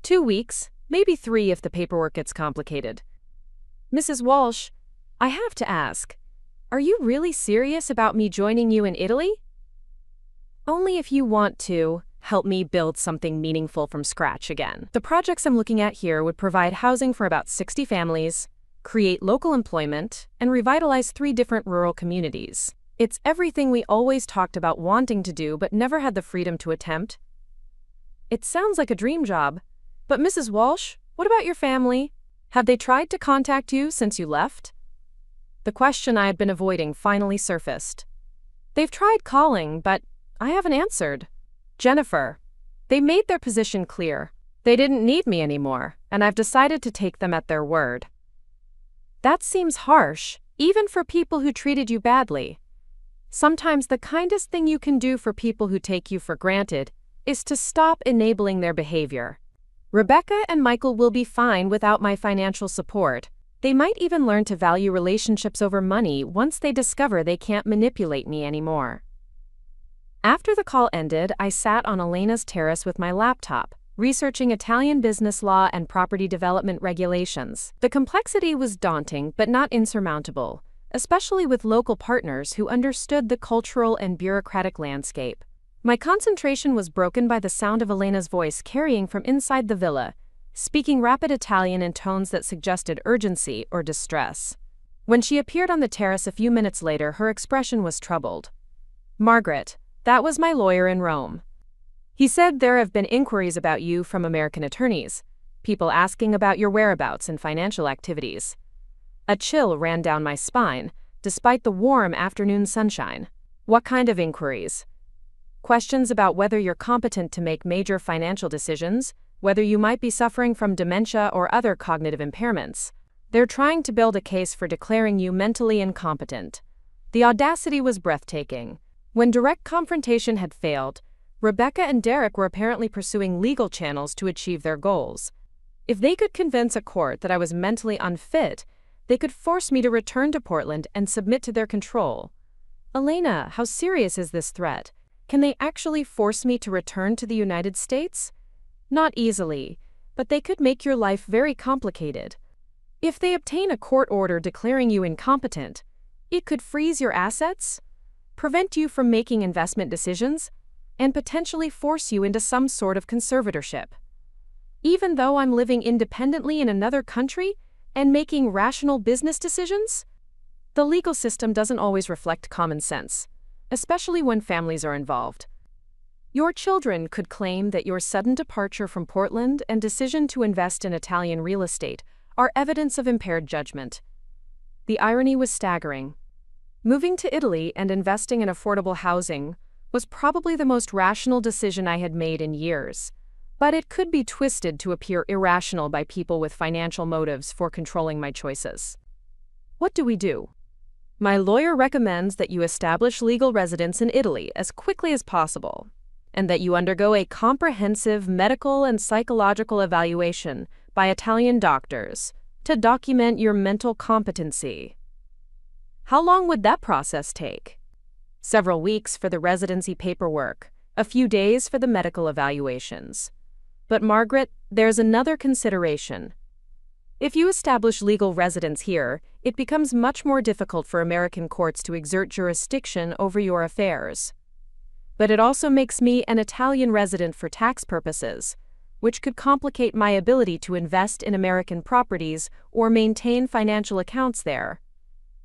2 weeks, maybe 3 if the paperwork gets complicated. Mrs. Walsh, I have to ask, are you really serious about me joining you in Italy? Only if you want to help me build something meaningful from scratch again. The projects I'm looking at here would provide housing for about 60 families, create local employment, and revitalize 3 different rural communities. It's everything we always talked about wanting to do but never had the freedom to attempt. It sounds like a dream job. But Mrs. Walsh, what about your family? Have they tried to contact you since you left? The question I had been avoiding finally surfaced. They've tried calling, but I haven't answered. Jennifer, they made their position clear. They didn't need me anymore, and I've decided to take them at their word. That seems harsh, even for people who treated you badly. Sometimes the kindest thing you can do for people who take you for granted is to stop enabling their behavior. Rebecca and Michael will be fine without my financial support. They might even learn to value relationships over money once they discover they can't manipulate me anymore. After the call ended, I sat on Elena's terrace with my laptop, researching Italian business law and property development regulations. The complexity was daunting but not insurmountable, especially with local partners who understood the cultural and bureaucratic landscape. My concentration was broken by the sound of Elena's voice carrying from inside the villa, speaking rapid Italian in tones that suggested urgency or distress. When she appeared on the terrace a few minutes later, her expression was troubled. Margaret, that was my lawyer in Rome. He said there have been inquiries about you from American attorneys, people asking about your whereabouts and financial activities. A chill ran down my spine, despite the warm afternoon sunshine. What kind of inquiries? Questions about whether you're competent to make major financial decisions, whether you might be suffering from dementia or other cognitive impairments. They're trying to build a case for declaring you mentally incompetent. The audacity was breathtaking. When direct confrontation had failed, Rebecca and Derek were apparently pursuing legal channels to achieve their goals. If they could convince a court that I was mentally unfit, they could force me to return to Portland and submit to their control. Elena, how serious is this threat? Can they actually force me to return to the United States? Not easily, but they could make your life very complicated. If they obtain a court order declaring you incompetent, it could freeze your assets, prevent you from making investment decisions, and potentially force you into some sort of conservatorship. Even though I'm living independently in another country and making rational business decisions, the legal system doesn't always reflect common sense, especially when families are involved. Your children could claim that your sudden departure from Portland and decision to invest in Italian real estate are evidence of impaired judgment. The irony was staggering. Moving to Italy and investing in affordable housing was probably the most rational decision I had made in years, but it could be twisted to appear irrational by people with financial motives for controlling my choices. What do we do? My lawyer recommends that you establish legal residence in Italy as quickly as possible, and that you undergo a comprehensive medical and psychological evaluation by Italian doctors to document your mental competency. How long would that process take? Several weeks for the residency paperwork, a few days for the medical evaluations. But Margaret, there's another consideration. If you establish legal residence here, it becomes much more difficult for American courts to exert jurisdiction over your affairs. But it also makes me an Italian resident for tax purposes, which could complicate my ability to invest in American properties or maintain financial accounts there.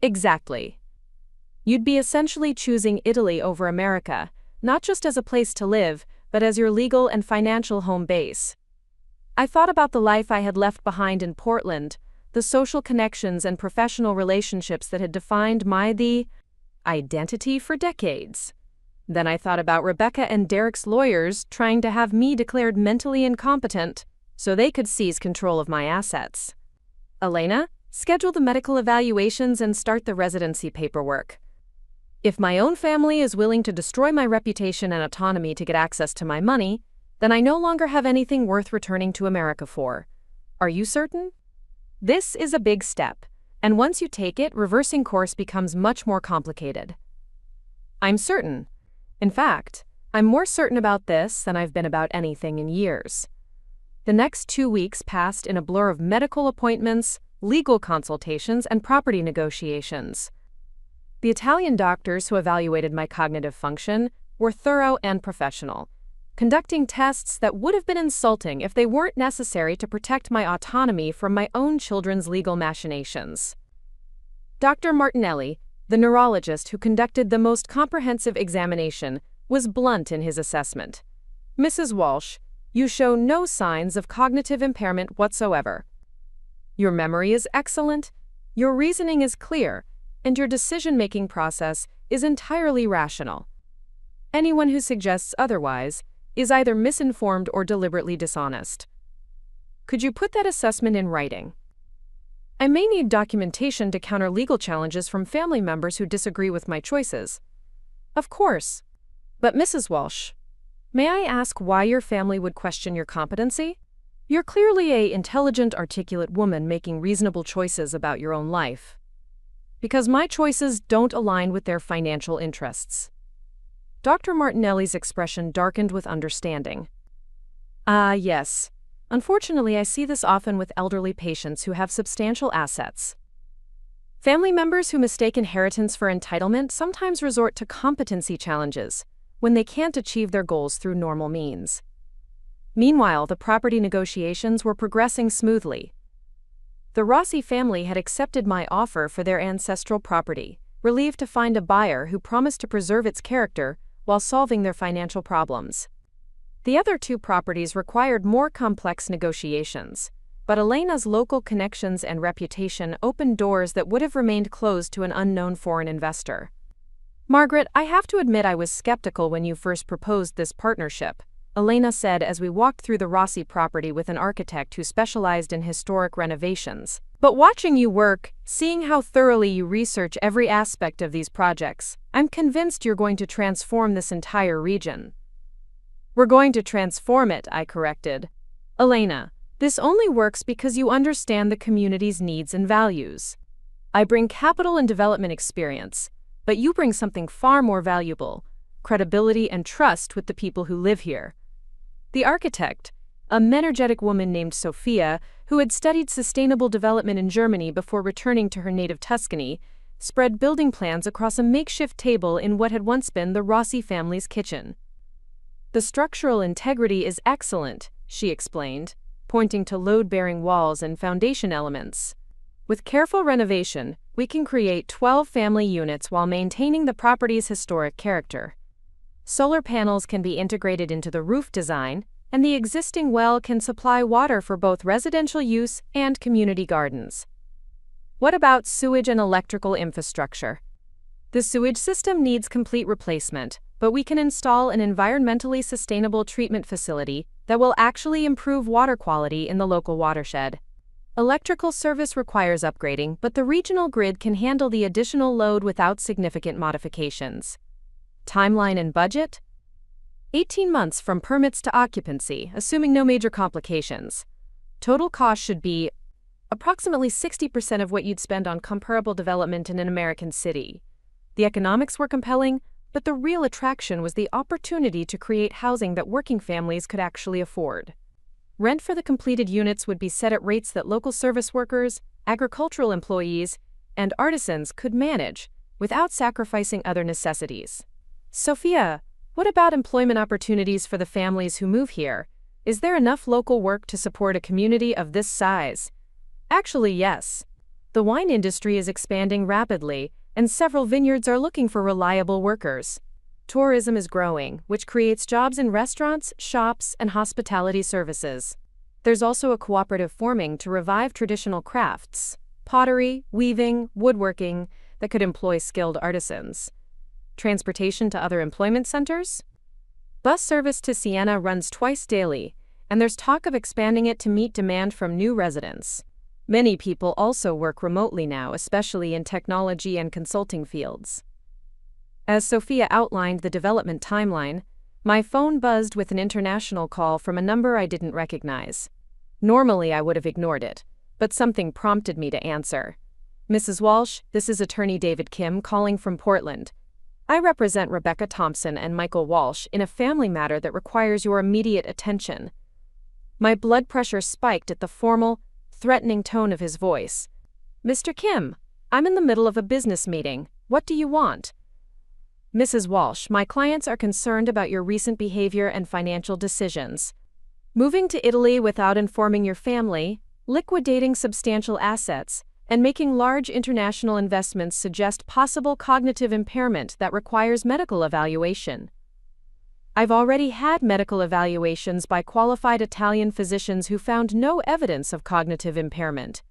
Exactly. You'd be essentially choosing Italy over America, not just as a place to live, but as your legal and financial home base. I thought about the life I had left behind in Portland, the social connections and professional relationships that had defined my identity for decades. Then I thought about Rebecca and Derek's lawyers trying to have me declared mentally incompetent so they could seize control of my assets. Elena, schedule the medical evaluations and start the residency paperwork. If my own family is willing to destroy my reputation and autonomy to get access to my money, then I no longer have anything worth returning to America for. Are you certain? This is a big step, and once you take it, reversing course becomes much more complicated. I'm certain. In fact, I'm more certain about this than I've been about anything in years. The next 2 weeks passed in a blur of medical appointments, legal consultations, and property negotiations. The Italian doctors who evaluated my cognitive function were thorough and professional, conducting tests that would have been insulting if they weren't necessary to protect my autonomy from my own children's legal machinations. Dr. Martinelli, the neurologist who conducted the most comprehensive examination, was blunt in his assessment. Mrs. Walsh, you show no signs of cognitive impairment whatsoever. Your memory is excellent, your reasoning is clear, and your decision-making process is entirely rational. Anyone who suggests otherwise is either misinformed or deliberately dishonest. Could you put that assessment in writing? I may need documentation to counter legal challenges from family members who disagree with my choices. Of course. But Mrs. Walsh, may I ask why your family would question your competency? You're clearly an intelligent, articulate woman making reasonable choices about your own life. Because my choices don't align with their financial interests. Dr. Martinelli's expression darkened with understanding. Yes. Unfortunately, I see this often with elderly patients who have substantial assets. Family members who mistake inheritance for entitlement sometimes resort to competency challenges when they can't achieve their goals through normal means. Meanwhile, the property negotiations were progressing smoothly. The Rossi family had accepted my offer for their ancestral property, relieved to find a buyer who promised to preserve its character while solving their financial problems. The other 2 properties required more complex negotiations, but Elena's local connections and reputation opened doors that would have remained closed to an unknown foreign investor. Margaret, I have to admit I was skeptical when you first proposed this partnership, Elena said as we walked through the Rossi property with an architect who specialized in historic renovations. But watching you work, seeing how thoroughly you research every aspect of these projects, I'm convinced you're going to transform this entire region. We're going to transform it, I corrected. Elena, this only works because you understand the community's needs and values. I bring capital and development experience, but you bring something far more valuable: credibility and trust with the people who live here. The architect, a energetic woman named Sophia, who had studied sustainable development in Germany before returning to her native Tuscany, spread building plans across a makeshift table in what had once been the Rossi family's kitchen. The structural integrity is excellent, she explained, pointing to load-bearing walls and foundation elements. With careful renovation, we can create 12 family units while maintaining the property's historic character. Solar panels can be integrated into the roof design, and the existing well can supply water for both residential use and community gardens. What about sewage and electrical infrastructure? The sewage system needs complete replacement, but we can install an environmentally sustainable treatment facility that will actually improve water quality in the local watershed. Electrical service requires upgrading, but the regional grid can handle the additional load without significant modifications. Timeline and budget? 18 months from permits to occupancy, assuming no major complications. Total cost should be approximately 60% of what you'd spend on comparable development in an American city. The economics were compelling, but the real attraction was the opportunity to create housing that working families could actually afford. Rent for the completed units would be set at rates that local service workers, agricultural employees, and artisans could manage without sacrificing other necessities. Sophia, what about employment opportunities for the families who move here? Is there enough local work to support a community of this size? Actually, yes. The wine industry is expanding rapidly, and several vineyards are looking for reliable workers. Tourism is growing, which creates jobs in restaurants, shops, and hospitality services. There's also a cooperative forming to revive traditional crafts: pottery, weaving, woodworking, that could employ skilled artisans. Transportation to other employment centers? Bus service to Siena runs twice daily, and there's talk of expanding it to meet demand from new residents. Many people also work remotely now, especially in technology and consulting fields. As Sophia outlined the development timeline, my phone buzzed with an international call from a number I didn't recognize. Normally I would have ignored it, but something prompted me to answer. Mrs. Walsh, this is Attorney David Kim calling from Portland. I represent Rebecca Thompson and Michael Walsh in a family matter that requires your immediate attention. My blood pressure spiked at the formal, threatening tone of his voice. Mr. Kim, I'm in the middle of a business meeting. What do you want? Mrs. Walsh, my clients are concerned about your recent behavior and financial decisions. Moving to Italy without informing your family, liquidating substantial assets, and making large international investments suggest possible cognitive impairment that requires medical evaluation. I've already had medical evaluations by qualified Italian physicians who found no evidence of cognitive impairment.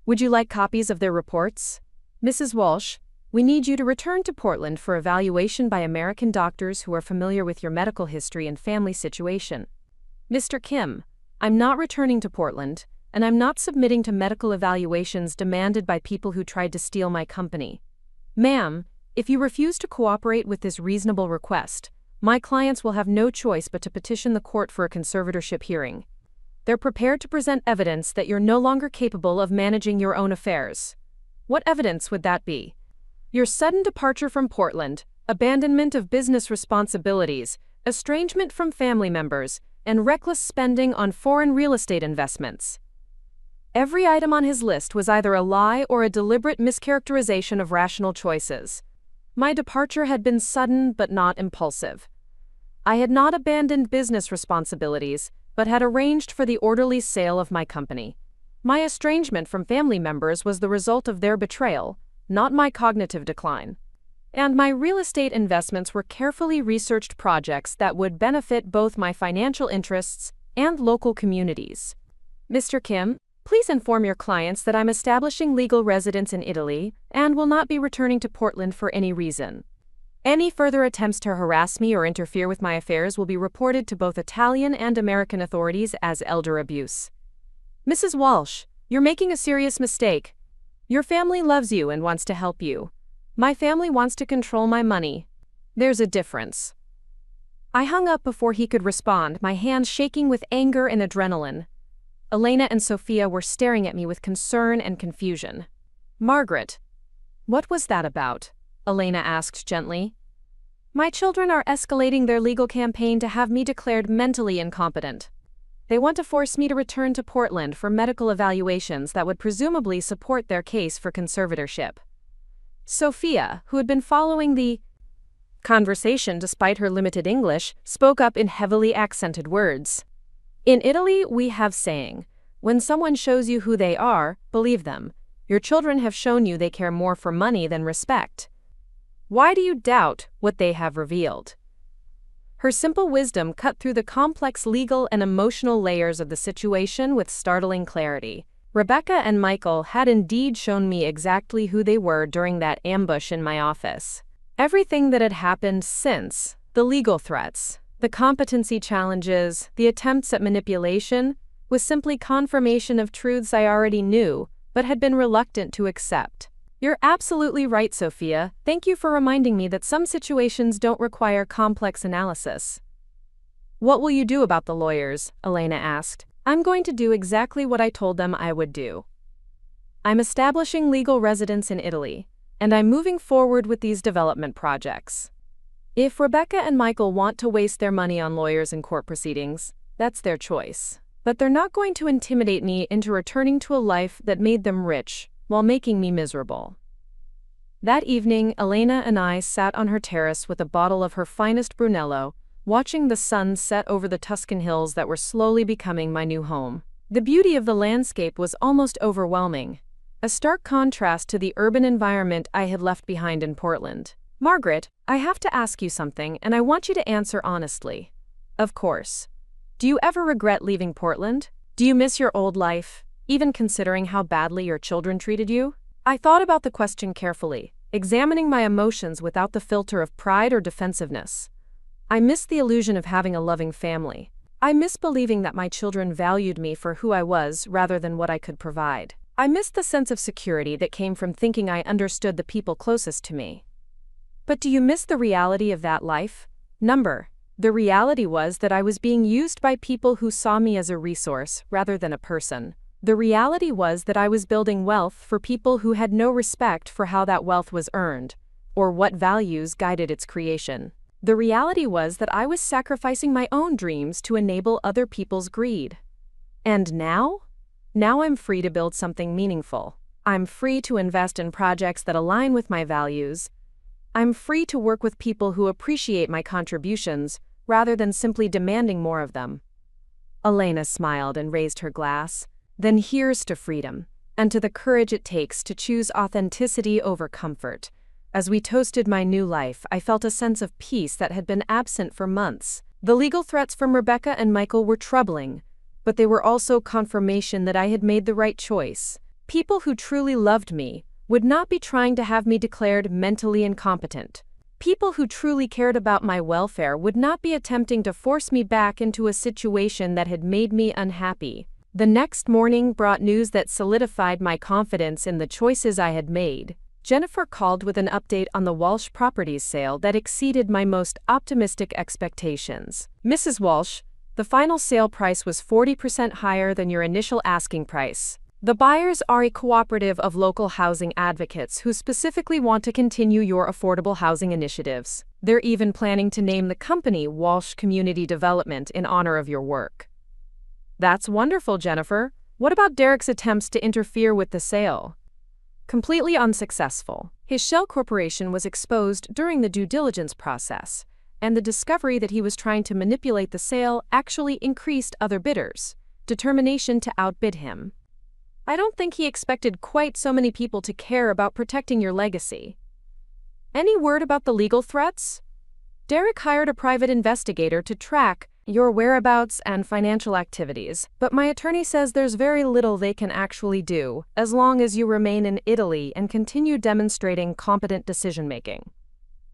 Would you like copies of their reports? Mrs. Walsh, we need you to return to Portland for evaluation by American doctors who are familiar with your medical history and family situation. Mr. Kim, I'm not returning to Portland, and I'm not submitting to medical evaluations demanded by people who tried to steal my company. Ma'am, if you refuse to cooperate with this reasonable request, my clients will have no choice but to petition the court for a conservatorship hearing. They're prepared to present evidence that you're no longer capable of managing your own affairs. What evidence would that be? Your sudden departure from Portland, abandonment of business responsibilities, estrangement from family members, and reckless spending on foreign real estate investments. Every item on his list was either a lie or a deliberate mischaracterization of rational choices. My departure had been sudden but not impulsive. I had not abandoned business responsibilities, but had arranged for the orderly sale of my company. My estrangement from family members was the result of their betrayal, not my cognitive decline. And my real estate investments were carefully researched projects that would benefit both my financial interests and local communities. Mr. Kim, please inform your clients that I'm establishing legal residence in Italy and will not be returning to Portland for any reason. Any further attempts to harass me or interfere with my affairs will be reported to both Italian and American authorities as elder abuse. Mrs. Walsh, You're making a serious mistake. Your family loves you and wants to help you. My family wants to control my money. There's a difference." I hung up before he could respond, my hands shaking with anger and adrenaline. Elena and Sophia were staring at me with concern and confusion. "Margaret, what was that about?" Elena asked gently. "My children are escalating their legal campaign to have me declared mentally incompetent. They want to force me to return to Portland for medical evaluations that would presumably support their case for conservatorship." Sophia, who had been following the conversation despite her limited English, spoke up in heavily accented words. "In Italy, we have saying, when someone shows you who they are, believe them. Your children have shown you they care more for money than respect. Why do you doubt what they have revealed?" Her simple wisdom cut through the complex legal and emotional layers of the situation with startling clarity. Rebecca and Michael had indeed shown me exactly who they were during that ambush in my office. Everything that had happened since, the legal threats, the competency challenges, the attempts at manipulation, was simply confirmation of truths I already knew, but had been reluctant to accept. "You're absolutely right, Sophia. Thank you for reminding me that some situations don't require complex analysis." "What will you do about the lawyers?" Elena asked. "I'm going to do exactly what I told them I would do. I'm establishing legal residence in Italy, and I'm moving forward with these development projects. If Rebecca and Michael want to waste their money on lawyers and court proceedings, that's their choice. But they're not going to intimidate me into returning to a life that made them rich while making me miserable." That evening, Elena and I sat on her terrace with a bottle of her finest Brunello, watching the sun set over the Tuscan hills that were slowly becoming my new home. The beauty of the landscape was almost overwhelming, a stark contrast to the urban environment I had left behind in Portland. "Margaret, I have to ask you something, and I want you to answer honestly." "Of course. Do you ever regret leaving Portland? Do you miss your old life, even considering how badly your children treated you?" I thought about the question carefully, examining my emotions without the filter of pride or defensiveness. I miss the illusion of having a loving family. I miss believing that my children valued me for who I was rather than what I could provide. I missed the sense of security that came from thinking I understood the people closest to me. But do you miss the reality of that life? The reality was that I was being used by people who saw me as a resource rather than a person. The reality was that I was building wealth for people who had no respect for how that wealth was earned, or what values guided its creation. The reality was that I was sacrificing my own dreams to enable other people's greed. And now? Now I'm free to build something meaningful. I'm free to invest in projects that align with my values. I'm free to work with people who appreciate my contributions rather than simply demanding more of them. Elena smiled and raised her glass. "Then here's to freedom, and to the courage it takes to choose authenticity over comfort." As we toasted my new life, I felt a sense of peace that had been absent for months. The legal threats from Rebecca and Michael were troubling, but they were also confirmation that I had made the right choice. People who truly loved me would not be trying to have me declared mentally incompetent. People who truly cared about my welfare would not be attempting to force me back into a situation that had made me unhappy. The next morning brought news that solidified my confidence in the choices I had made. Jennifer called with an update on the Walsh properties sale that exceeded my most optimistic expectations. "Mrs. Walsh, the final sale price was 40% higher than your initial asking price. The buyers are a cooperative of local housing advocates who specifically want to continue your affordable housing initiatives. They're even planning to name the company Walsh Community Development in honor of your work." "That's wonderful, Jennifer. What about Derek's attempts to interfere with the sale?" "Completely unsuccessful. His shell corporation was exposed during the due diligence process, and the discovery that he was trying to manipulate the sale actually increased other bidders' determination to outbid him. I don't think he expected quite so many people to care about protecting your legacy." "Any word about the legal threats?" "Derek hired a private investigator to track your whereabouts and financial activities, but my attorney says there's very little they can actually do as long as you remain in Italy and continue demonstrating competent decision-making."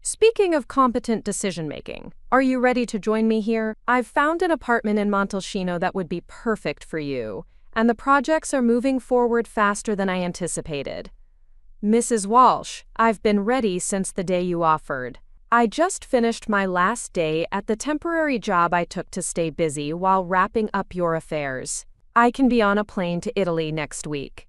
"Speaking of competent decision-making, are you ready to join me here? I've found an apartment in Montalcino that would be perfect for you, and the projects are moving forward faster than I anticipated. Mrs. Walsh, I've been ready since the day you offered. I just finished my last day at the temporary job I took to stay busy while wrapping up your affairs. I can be on a plane to Italy next week.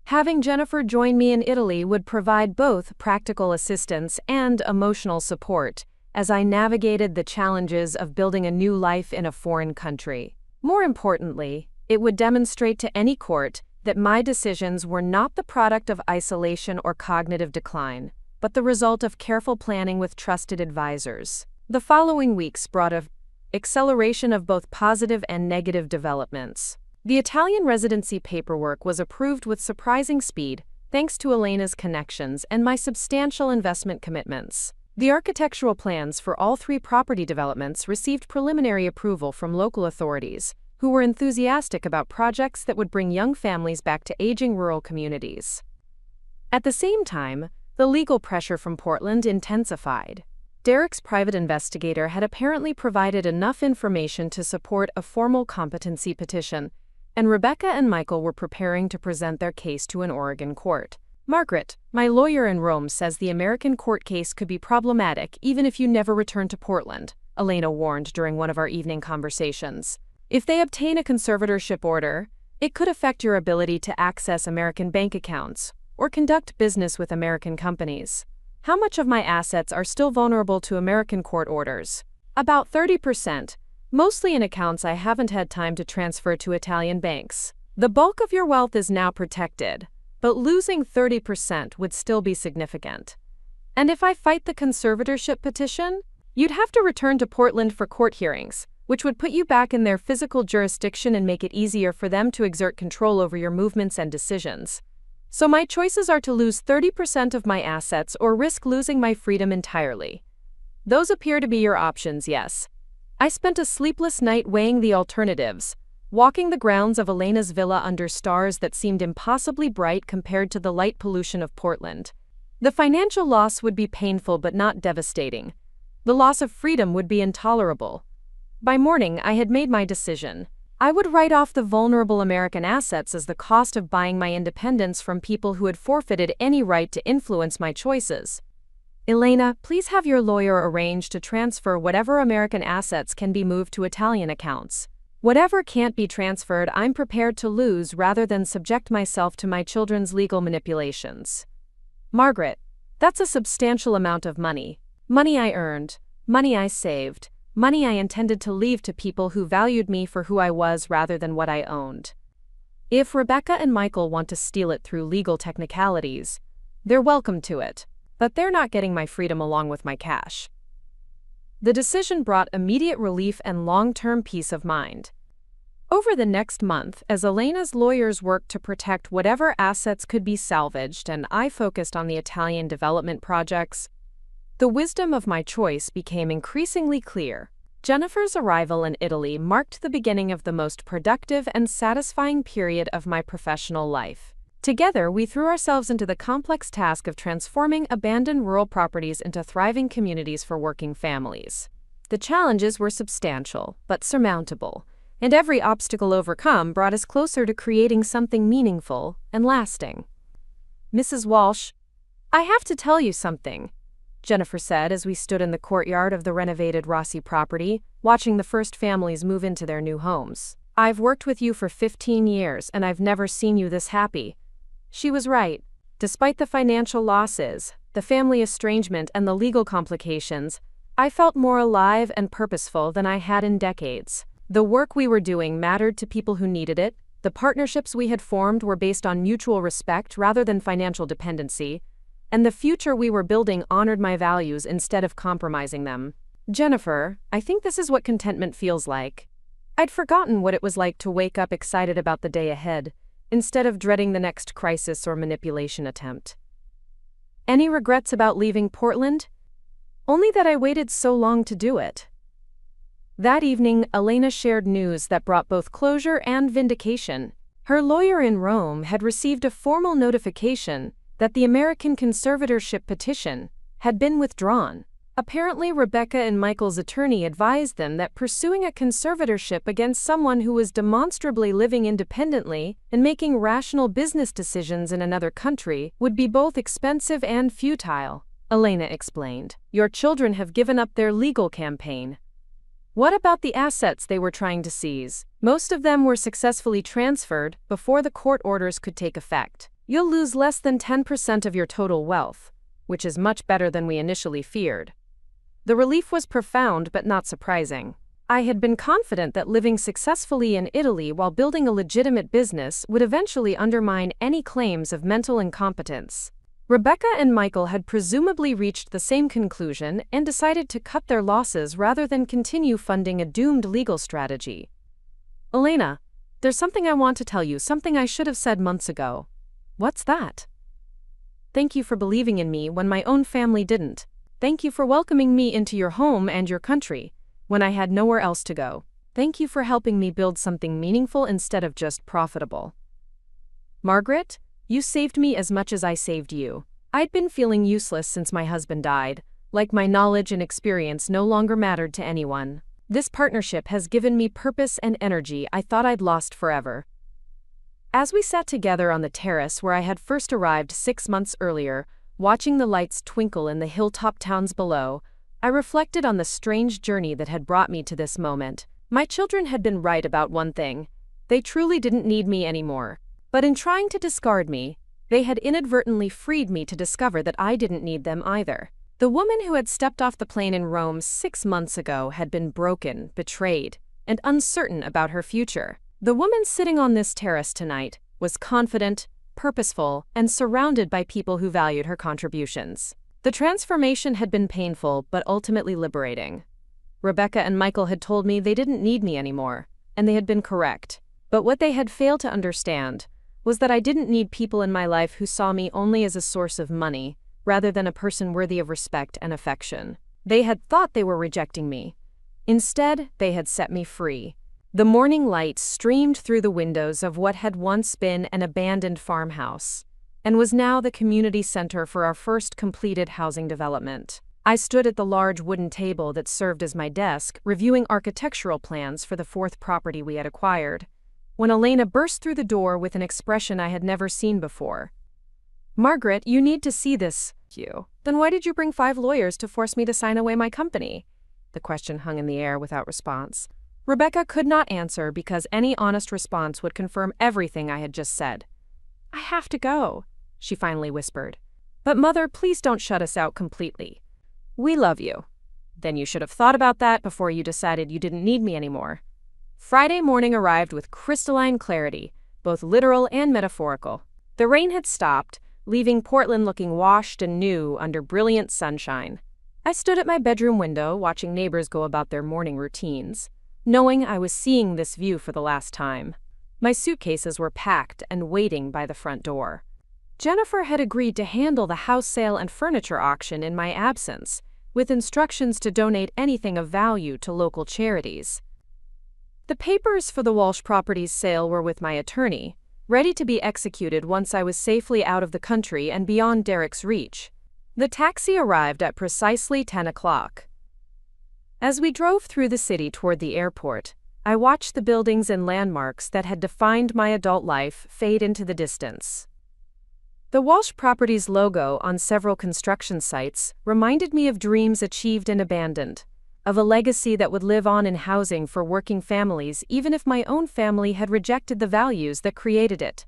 Having Jennifer join me in Italy would provide both practical assistance and emotional support as I navigated the challenges of building a new life in a foreign country. More importantly, it would demonstrate to any court that my decisions were not the product of isolation or cognitive decline, but the result of careful planning with trusted advisors. The following weeks brought an acceleration of both positive and negative developments. The Italian residency paperwork was approved with surprising speed, thanks to Elena's connections and my substantial investment commitments. The architectural plans for all 3 property developments received preliminary approval from local authorities, who were enthusiastic about projects that would bring young families back to aging rural communities. At the same time, the legal pressure from Portland intensified. Derek's private investigator had apparently provided enough information to support a formal competency petition, and Rebecca and Michael were preparing to present their case to an Oregon court. Margaret, my lawyer in Rome, says the American court case could be problematic even if you never return to Portland, Elena warned during one of our evening conversations. If they obtain a conservatorship order, it could affect your ability to access American bank accounts or conduct business with American companies. How much of my assets are still vulnerable to American court orders? About 30%, mostly in accounts I haven't had time to transfer to Italian banks. The bulk of your wealth is now protected, but losing 30% would still be significant. And if I fight the conservatorship petition, you'd have to return to Portland for court hearings, which would put you back in their physical jurisdiction and make it easier for them to exert control over your movements and decisions. So my choices are to lose 30% of my assets or risk losing my freedom entirely. Those appear to be your options, yes. I spent a sleepless night weighing the alternatives, walking the grounds of Elena's villa under stars that seemed impossibly bright compared to the light pollution of Portland. The financial loss would be painful but not devastating. The loss of freedom would be intolerable. By morning, I had made my decision. I would write off the vulnerable American assets as the cost of buying my independence from people who had forfeited any right to influence my choices. Elena, please have your lawyer arrange to transfer whatever American assets can be moved to Italian accounts. Whatever can't be transferred, I'm prepared to lose rather than subject myself to my children's legal manipulations. Margaret, that's a substantial amount of money. Money I earned, money I saved, money I intended to leave to people who valued me for who I was rather than what I owned. If Rebecca and Michael want to steal it through legal technicalities, they're welcome to it, but they're not getting my freedom along with my cash. The decision brought immediate relief and long-term peace of mind. Over the next month, as Elena's lawyers worked to protect whatever assets could be salvaged and I focused on the Italian development projects, the wisdom of my choice became increasingly clear. Jennifer's arrival in Italy marked the beginning of the most productive and satisfying period of my professional life. Together, we threw ourselves into the complex task of transforming abandoned rural properties into thriving communities for working families. The challenges were substantial, but surmountable, and every obstacle overcome brought us closer to creating something meaningful and lasting. Mrs. Walsh, I have to tell you something, Jennifer said as we stood in the courtyard of the renovated Rossi property, watching the first families move into their new homes. I've worked with you for 15 years and I've never seen you this happy. She was right. Despite the financial losses, the family estrangement, and the legal complications, I felt more alive and purposeful than I had in decades. The work we were doing mattered to people who needed it, the partnerships we had formed were based on mutual respect rather than financial dependency, and the future we were building honored my values instead of compromising them. Jennifer, I think this is what contentment feels like. I'd forgotten what it was like to wake up excited about the day ahead, instead of dreading the next crisis or manipulation attempt. Any regrets about leaving Portland? Only that I waited so long to do it. That evening, Elena shared news that brought both closure and vindication. Her lawyer in Rome had received a formal notification that the American conservatorship petition had been withdrawn. Apparently, Rebecca and Michael's attorney advised them that pursuing a conservatorship against someone who was demonstrably living independently and making rational business decisions in another country would be both expensive and futile. Elena explained. Your children have given up their legal campaign. What about the assets they were trying to seize? Most of them were successfully transferred before the court orders could take effect. You'll lose less than 10% of your total wealth, which is much better than we initially feared. The relief was profound but not surprising. I had been confident that living successfully in Italy while building a legitimate business would eventually undermine any claims of mental incompetence. Rebecca and Michael had presumably reached the same conclusion and decided to cut their losses rather than continue funding a doomed legal strategy. Elena, there's something I want to tell you, something I should have said months ago. What's that? Thank you for believing in me when my own family didn't. Thank you for welcoming me into your home and your country, when I had nowhere else to go. Thank you for helping me build something meaningful instead of just profitable. Margaret, you saved me as much as I saved you. I'd been feeling useless since my husband died, like my knowledge and experience no longer mattered to anyone. This partnership has given me purpose and energy I thought I'd lost forever. As we sat together on the terrace where I had first arrived 6 months earlier, watching the lights twinkle in the hilltop towns below, I reflected on the strange journey that had brought me to this moment. My children had been right about one thing. They truly didn't need me anymore. But in trying to discard me, they had inadvertently freed me to discover that I didn't need them either. The woman who had stepped off the plane in Rome 6 months ago had been broken, betrayed, and uncertain about her future. The woman sitting on this terrace tonight was confident, purposeful, and surrounded by people who valued her contributions. The transformation had been painful but ultimately liberating. Rebecca and Michael had told me they didn't need me anymore, and they had been correct. But what they had failed to understand was that I didn't need people in my life who saw me only as a source of money, rather than a person worthy of respect and affection. They had thought they were rejecting me. Instead, they had set me free. The morning light streamed through the windows of what had once been an abandoned farmhouse, and was now the community center for our first completed housing development. I stood at the large wooden table that served as my desk, reviewing architectural plans for the 4th property we had acquired, when Elena burst through the door with an expression I had never seen before. Margaret, you need to see this. You. Then why did you bring 5 lawyers to force me to sign away my company? The question hung in the air without response. Rebecca could not answer because any honest response would confirm everything I had just said. I have to go, she finally whispered. But Mother, please don't shut us out completely. We love you. Then you should have thought about that before you decided you didn't need me anymore. Friday morning arrived with crystalline clarity, both literal and metaphorical. The rain had stopped, leaving Portland looking washed and new under brilliant sunshine. I stood at my bedroom window watching neighbors go about their morning routines, knowing I was seeing this view for the last time. My suitcases were packed and waiting by the front door. Jennifer had agreed to handle the house sale and furniture auction in my absence, with instructions to donate anything of value to local charities. The papers for the Walsh properties sale were with my attorney, ready to be executed once I was safely out of the country and beyond Derek's reach. The taxi arrived at precisely 10 o'clock. As we drove through the city toward the airport, I watched the buildings and landmarks that had defined my adult life fade into the distance. The Walsh Properties logo on several construction sites reminded me of dreams achieved and abandoned, of a legacy that would live on in housing for working families even if my own family had rejected the values that created it.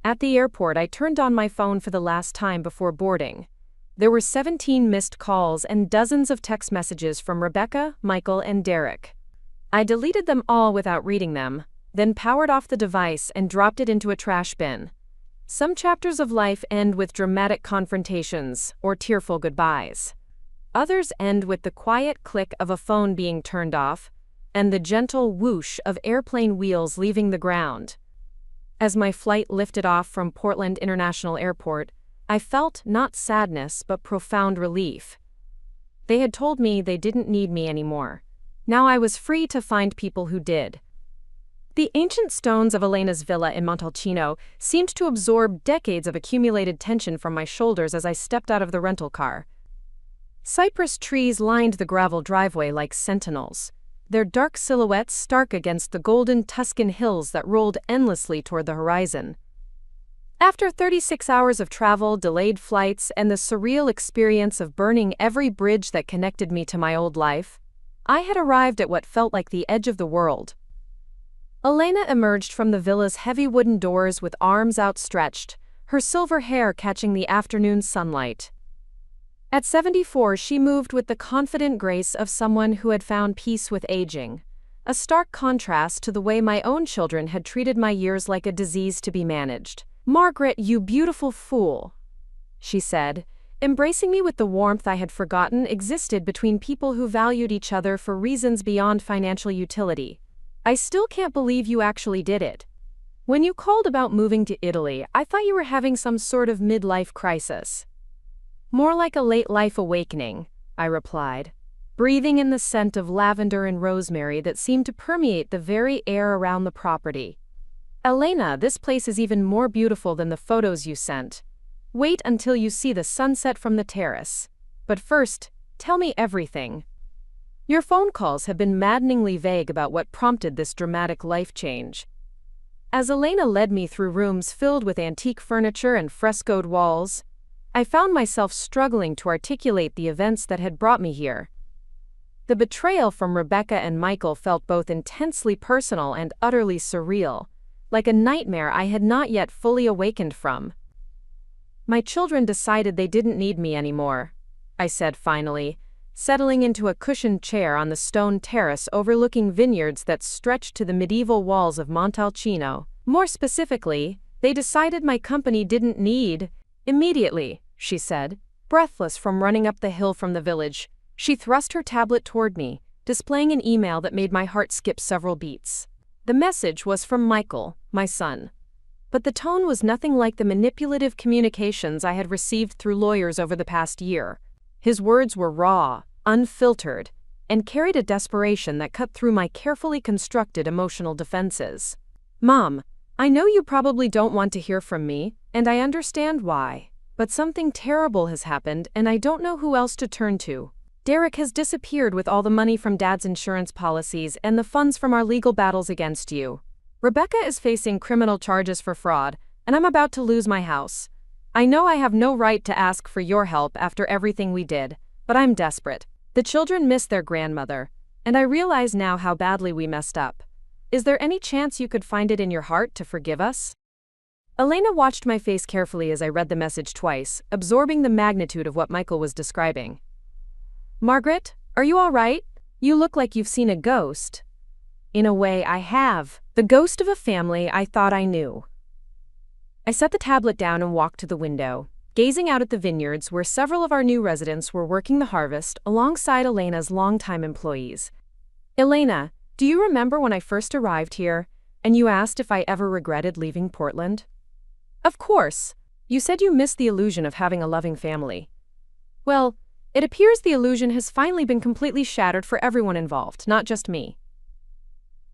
At the airport, I turned on my phone for the last time before boarding. There were 17 missed calls and dozens of text messages from Rebecca, Michael, and Derek. I deleted them all without reading them, then powered off the device and dropped it into a trash bin. Some chapters of life end with dramatic confrontations or tearful goodbyes. Others end with the quiet click of a phone being turned off and the gentle whoosh of airplane wheels leaving the ground. As my flight lifted off from Portland International Airport, I felt not sadness but profound relief. They had told me they didn't need me anymore. Now I was free to find people who did. The ancient stones of Elena's villa in Montalcino seemed to absorb decades of accumulated tension from my shoulders as I stepped out of the rental car. Cypress trees lined the gravel driveway like sentinels, their dark silhouettes stark against the golden Tuscan hills that rolled endlessly toward the horizon. After 36 hours of travel, delayed flights, and the surreal experience of burning every bridge that connected me to my old life, I had arrived at what felt like the edge of the world. Elena emerged from the villa's heavy wooden doors with arms outstretched, her silver hair catching the afternoon sunlight. At 74, she moved with the confident grace of someone who had found peace with aging, a stark contrast to the way my own children had treated my years like a disease to be managed. "Margaret, you beautiful fool," she said, embracing me with the warmth I had forgotten existed between people who valued each other for reasons beyond financial utility. "I still can't believe you actually did it. When you called about moving to Italy, I thought you were having some sort of midlife crisis." "More like a late-life awakening," I replied, breathing in the scent of lavender and rosemary that seemed to permeate the very air around the property. "Elena, this place is even more beautiful than the photos you sent. Wait until you see the sunset from the terrace. But first, tell me everything. Your phone calls have been maddeningly vague about what prompted this dramatic life change." As Elena led me through rooms filled with antique furniture and frescoed walls, I found myself struggling to articulate the events that had brought me here. The betrayal from Rebecca and Michael felt both intensely personal and utterly surreal, like a nightmare I had not yet fully awakened from. "My children decided they didn't need me anymore," I said finally, settling into a cushioned chair on the stone terrace overlooking vineyards that stretched to the medieval walls of Montalcino. "More specifically, they decided my company didn't need..." "Immediately," she said, breathless from running up the hill from the village. She thrust her tablet toward me, displaying an email that made my heart skip several beats. The message was from Michael, my son. But the tone was nothing like the manipulative communications I had received through lawyers over the past year. His words were raw, unfiltered, and carried a desperation that cut through my carefully constructed emotional defenses. "Mom, I know you probably don't want to hear from me, and I understand why. But something terrible has happened and I don't know who else to turn to. Derek has disappeared with all the money from Dad's insurance policies and the funds from our legal battles against you. Rebecca is facing criminal charges for fraud, and I'm about to lose my house. I know I have no right to ask for your help after everything we did, but I'm desperate. The children miss their grandmother, and I realize now how badly we messed up. Is there any chance you could find it in your heart to forgive us?" Elena watched my face carefully as I read the message twice, absorbing the magnitude of what Michael was describing. "Margaret, are you all right? You look like you've seen a ghost." "In a way, I have. The ghost of a family I thought I knew." I set the tablet down and walked to the window, gazing out at the vineyards where several of our new residents were working the harvest alongside Elena's longtime employees. "Elena, do you remember when I first arrived here, and you asked if I ever regretted leaving Portland?" "Of course. You said you missed the illusion of having a loving family. Well, it appears the illusion has finally been completely shattered for everyone involved, not just me."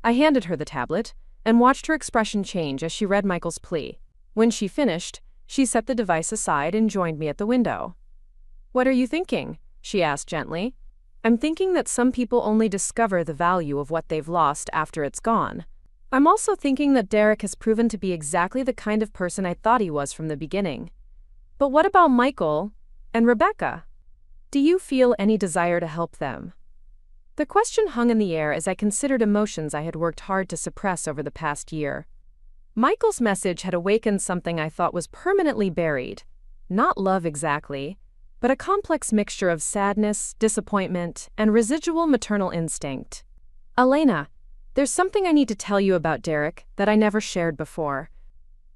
I handed her the tablet and watched her expression change as she read Michael's plea. When she finished, she set the device aside and joined me at the window. "What are you thinking?" she asked gently. "I'm thinking that some people only discover the value of what they've lost after it's gone. I'm also thinking that Derek has proven to be exactly the kind of person I thought he was from the beginning. But what about Michael and Rebecca? Do you feel any desire to help them?" The question hung in the air as I considered emotions I had worked hard to suppress over the past year. Michael's message had awakened something I thought was permanently buried. Not love exactly, but a complex mixture of sadness, disappointment, and residual maternal instinct. "Elena, there's something I need to tell you about Derek that I never shared before.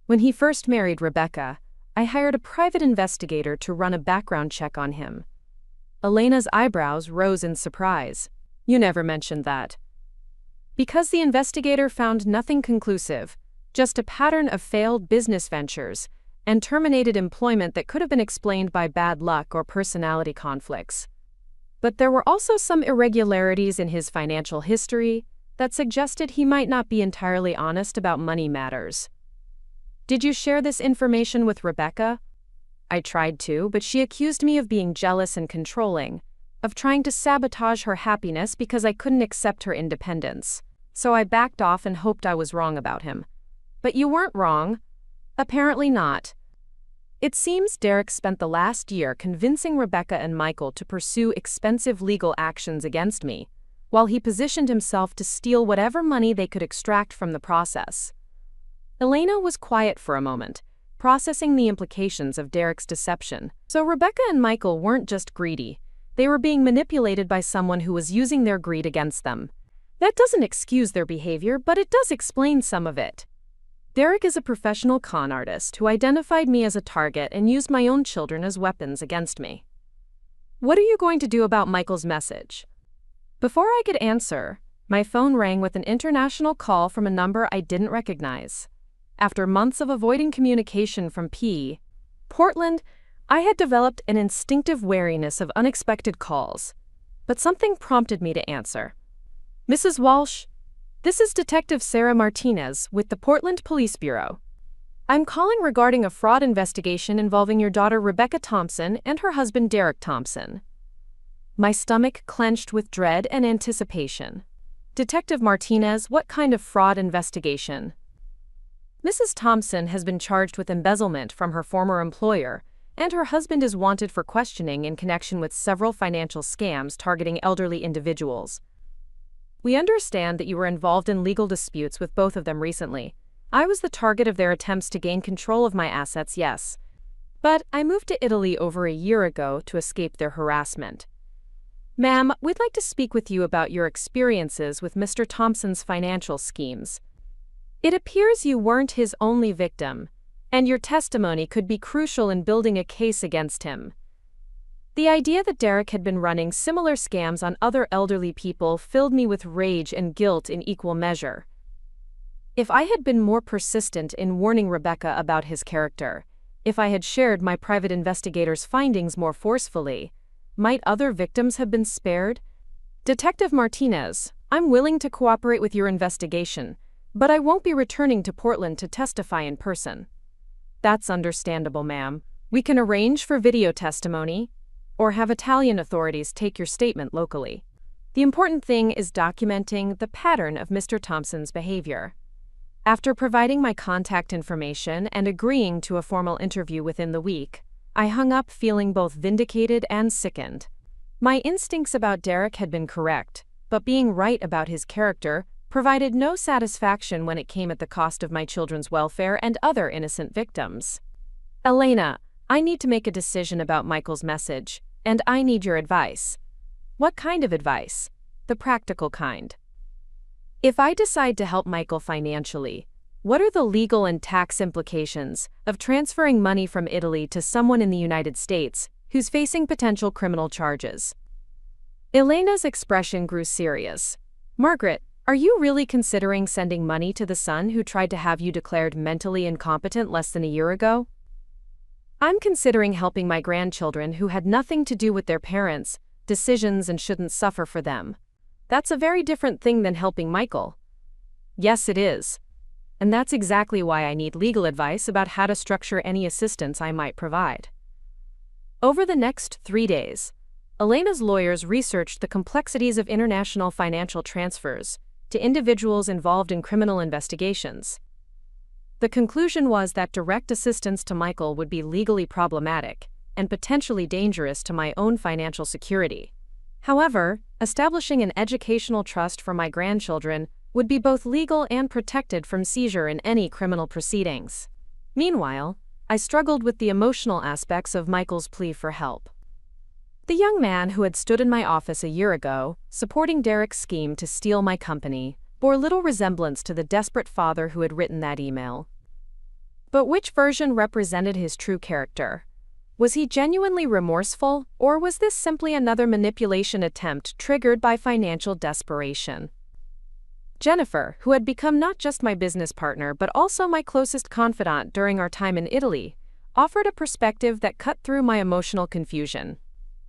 When he first married Rebecca, I hired a private investigator to run a background check on him." Elena's eyebrows rose in surprise. "You never mentioned that." "Because the investigator found nothing conclusive, just a pattern of failed business ventures and terminated employment that could have been explained by bad luck or personality conflicts. But there were also some irregularities in his financial history that suggested he might not be entirely honest about money matters." "Did you share this information with Rebecca?" I tried to, but she accused me of being jealous and controlling, of trying to sabotage her happiness because I couldn't accept her independence. So I backed off and hoped I was wrong about him. But you weren't wrong. Apparently not. It seems Derek spent the last year convincing Rebecca and Michael to pursue expensive legal actions against me, while he positioned himself to steal whatever money they could extract from the process. Elena was quiet for a moment, processing the implications of Derek's deception. So Rebecca and Michael weren't just greedy. They were being manipulated by someone who was using their greed against them. That doesn't excuse their behavior, but it does explain some of it. Derek is a professional con artist who identified me as a target and used my own children as weapons against me. What are you going to do about Michael's message? Before I could answer, my phone rang with an international call from a number I didn't recognize. After months of avoiding communication from Portland, I had developed an instinctive wariness of unexpected calls, but something prompted me to answer. Mrs. Walsh, this is Detective Sarah Martinez with the Portland Police Bureau. I'm calling regarding a fraud investigation involving your daughter Rebecca Thompson and her husband Derek Thompson. My stomach clenched with dread and anticipation. Detective Martinez, what kind of fraud investigation? Mrs. Thompson has been charged with embezzlement from her former employer, and her husband is wanted for questioning in connection with several financial scams targeting elderly individuals. We understand that you were involved in legal disputes with both of them recently. I was the target of their attempts to gain control of my assets, yes. But I moved to Italy over a year ago to escape their harassment. Ma'am, we'd like to speak with you about your experiences with Mr. Thompson's financial schemes. It appears you weren't his only victim, and your testimony could be crucial in building a case against him. The idea that Derek had been running similar scams on other elderly people filled me with rage and guilt in equal measure. If I had been more persistent in warning Rebecca about his character, if I had shared my private investigator's findings more forcefully, might other victims have been spared? Detective Martinez, I'm willing to cooperate with your investigation, but I won't be returning to Portland to testify in person. That's understandable, ma'am. We can arrange for video testimony, or have Italian authorities take your statement locally. The important thing is documenting the pattern of Mr. Thompson's behavior. After providing my contact information and agreeing to a formal interview within the week, I hung up feeling both vindicated and sickened. My instincts about Derek had been correct, but being right about his character provided no satisfaction when it came at the cost of my children's welfare and other innocent victims. Elena, I need to make a decision about Michael's message, and I need your advice. What kind of advice? The practical kind. If I decide to help Michael financially, what are the legal and tax implications of transferring money from Italy to someone in the United States who's facing potential criminal charges? Elena's expression grew serious. Margaret, are you really considering sending money to the son who tried to have you declared mentally incompetent less than a year ago? I'm considering helping my grandchildren who had nothing to do with their parents' decisions and shouldn't suffer for them. That's a very different thing than helping Michael. Yes, it is. And that's exactly why I need legal advice about how to structure any assistance I might provide. Over the next 3 days, Elena's lawyers researched the complexities of international financial transfers to individuals involved in criminal investigations. The conclusion was that direct assistance to Michael would be legally problematic and potentially dangerous to my own financial security. However, establishing an educational trust for my grandchildren would be both legal and protected from seizure in any criminal proceedings. Meanwhile, I struggled with the emotional aspects of Michael's plea for help. The young man who had stood in my office a year ago, supporting Derek's scheme to steal my company, bore little resemblance to the desperate father who had written that email. But which version represented his true character? Was he genuinely remorseful, or was this simply another manipulation attempt triggered by financial desperation? Jennifer, who had become not just my business partner but also my closest confidant during our time in Italy, offered a perspective that cut through my emotional confusion.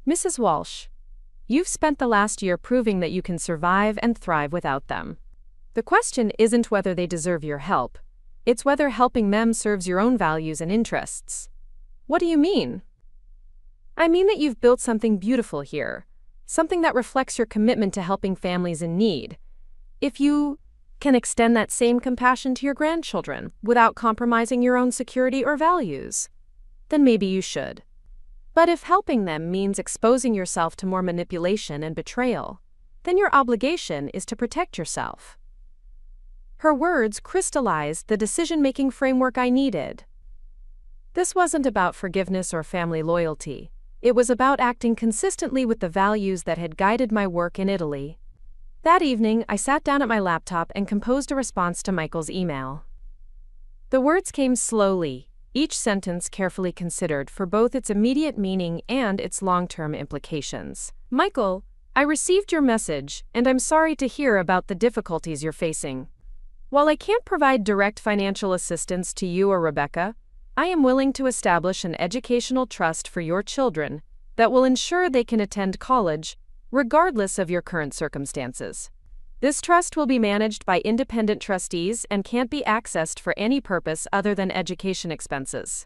Mrs. Walsh, you've spent the last year proving that you can survive and thrive without them. The question isn't whether they deserve your help, it's whether helping them serves your own values and interests. What do you mean? I mean that you've built something beautiful here, something that reflects your commitment to helping families in need. If you can extend that same compassion to your grandchildren without compromising your own security or values, then maybe you should. But if helping them means exposing yourself to more manipulation and betrayal, then your obligation is to protect yourself. Her words crystallized the decision-making framework I needed. This wasn't about forgiveness or family loyalty. It was about acting consistently with the values that had guided my work in Italy. That evening, I sat down at my laptop and composed a response to Michael's email. The words came slowly, each sentence carefully considered for both its immediate meaning and its long-term implications. Michael, I received your message, and I'm sorry to hear about the difficulties you're facing. While I can't provide direct financial assistance to you or Rebecca, I am willing to establish an educational trust for your children that will ensure they can attend college, regardless of your current circumstances. This trust will be managed by independent trustees and can't be accessed for any purpose other than education expenses.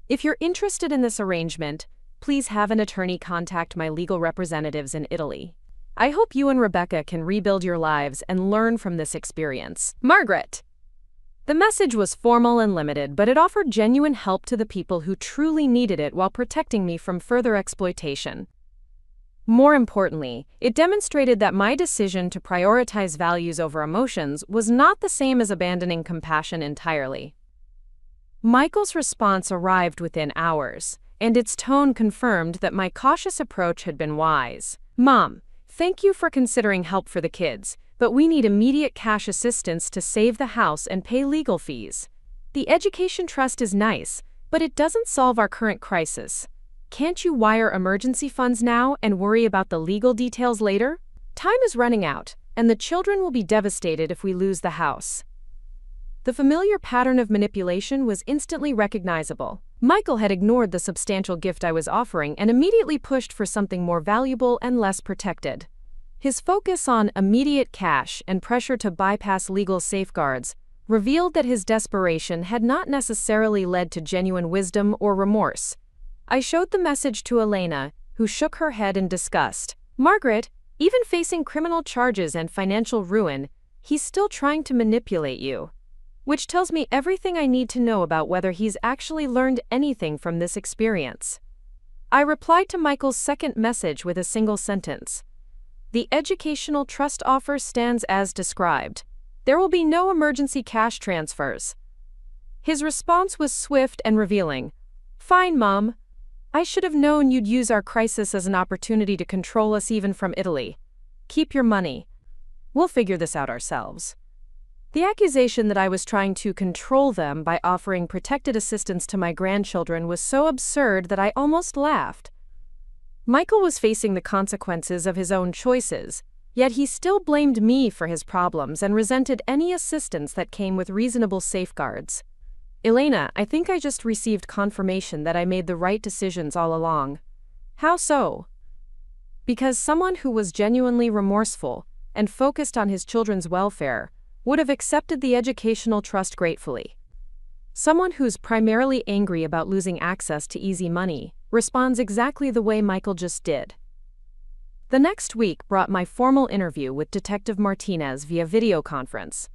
If you're interested in this arrangement, please have an attorney contact my legal representatives in Italy. I hope you and Rebecca can rebuild your lives and learn from this experience. Margaret! The message was formal and limited, but it offered genuine help to the people who truly needed it while protecting me from further exploitation. More importantly, it demonstrated that my decision to prioritize values over emotions was not the same as abandoning compassion entirely. Michael's response arrived within hours, and its tone confirmed that my cautious approach had been wise. Mom, thank you for considering help for the kids, but we need immediate cash assistance to save the house and pay legal fees. The education trust is nice, but it doesn't solve our current crisis. Can't you wire emergency funds now and worry about the legal details later? Time is running out, and the children will be devastated if we lose the house. The familiar pattern of manipulation was instantly recognizable. Michael had ignored the substantial gift I was offering and immediately pushed for something more valuable and less protected. His focus on immediate cash and pressure to bypass legal safeguards revealed that his desperation had not necessarily led to genuine wisdom or remorse. I showed the message to Elena, who shook her head in disgust. Margaret, even facing criminal charges and financial ruin, he's still trying to manipulate you. Which tells me everything I need to know about whether he's actually learned anything from this experience. I replied to Michael's second message with a single sentence. The educational trust offer stands as described. There will be no emergency cash transfers. His response was swift and revealing. Fine, Mom. I should have known you'd use our crisis as an opportunity to control us even from Italy. Keep your money. We'll figure this out ourselves. The accusation that I was trying to control them by offering protected assistance to my grandchildren was so absurd that I almost laughed. Michael was facing the consequences of his own choices, yet he still blamed me for his problems and resented any assistance that came with reasonable safeguards. Elena, I think I just received confirmation that I made the right decisions all along. How so? Because someone who was genuinely remorseful and focused on his children's welfare would have accepted the educational trust gratefully. Someone who's primarily angry about losing access to easy money responds exactly the way Michael just did. The next week brought my formal interview with Detective Martinez via video conference.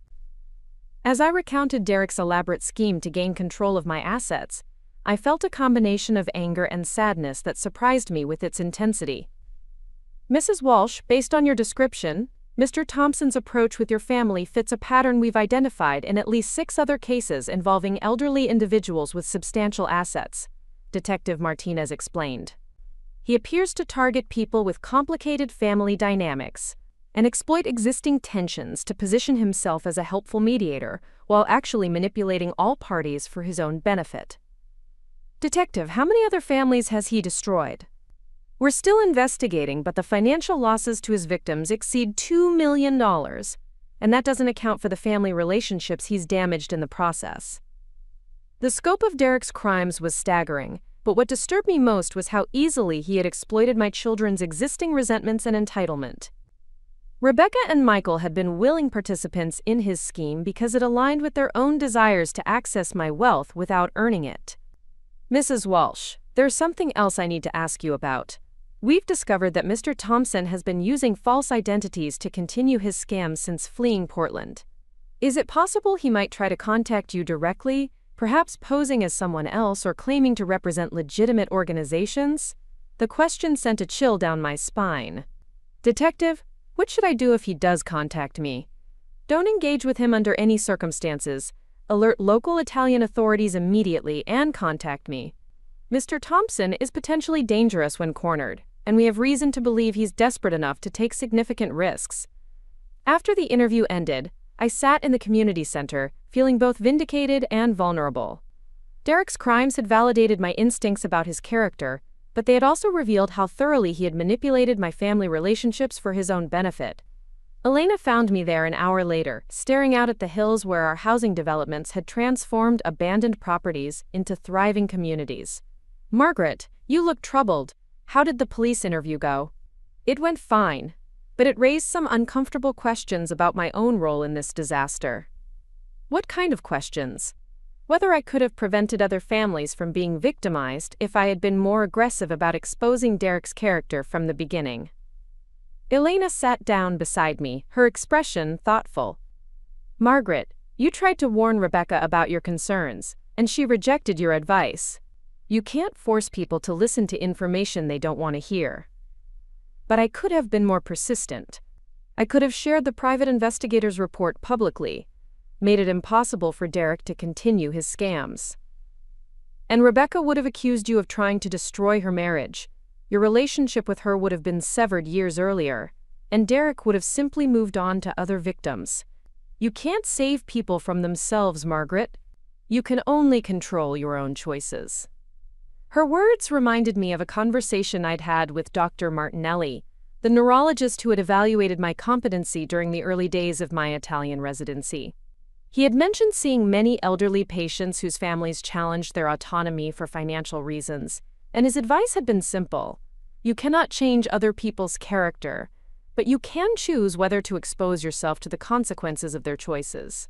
As I recounted Derek's elaborate scheme to gain control of my assets, I felt a combination of anger and sadness that surprised me with its intensity. Mrs. Walsh, based on your description, Mr. Thompson's approach with your family fits a pattern we've identified in at least 6 other cases involving elderly individuals with substantial assets, Detective Martinez explained. He appears to target people with complicated family dynamics and exploit existing tensions to position himself as a helpful mediator while actually manipulating all parties for his own benefit. Detective, how many other families has he destroyed? We're still investigating, but the financial losses to his victims exceed $2 million, and that doesn't account for the family relationships he's damaged in the process. The scope of Derek's crimes was staggering, but what disturbed me most was how easily he had exploited my children's existing resentments and entitlement. Rebecca and Michael had been willing participants in his scheme because it aligned with their own desires to access my wealth without earning it. Mrs. Walsh, there's something else I need to ask you about. We've discovered that Mr. Thompson has been using false identities to continue his scams since fleeing Portland. Is it possible he might try to contact you directly, perhaps posing as someone else or claiming to represent legitimate organizations? The question sent a chill down my spine. Detective, what should I do if he does contact me? Don't engage with him under any circumstances. Alert local Italian authorities immediately and contact me. Mr. Thompson is potentially dangerous when cornered, and we have reason to believe he's desperate enough to take significant risks. After the interview ended, I sat in the community center, feeling both vindicated and vulnerable. Derek's crimes had validated my instincts about his character, but they had also revealed how thoroughly he had manipulated my family relationships for his own benefit. Elena found me there an hour later, staring out at the hills where our housing developments had transformed abandoned properties into thriving communities. Margaret, you look troubled. How did the police interview go? It went fine, but it raised some uncomfortable questions about my own role in this disaster. What kind of questions? Whether I could have prevented other families from being victimized if I had been more aggressive about exposing Derek's character from the beginning. Elena sat down beside me, her expression thoughtful. Margaret, you tried to warn Rebecca about your concerns, and she rejected your advice. You can't force people to listen to information they don't want to hear. But I could have been more persistent. I could have shared the private investigator's report publicly, made it impossible for Derek to continue his scams. And Rebecca would have accused you of trying to destroy her marriage. Your relationship with her would have been severed years earlier, and Derek would have simply moved on to other victims. You can't save people from themselves, Margaret. You can only control your own choices. Her words reminded me of a conversation I'd had with Dr. Martinelli, the neurologist who had evaluated my competency during the early days of my Italian residency. He had mentioned seeing many elderly patients whose families challenged their autonomy for financial reasons, and his advice had been simple. You cannot change other people's character, but you can choose whether to expose yourself to the consequences of their choices.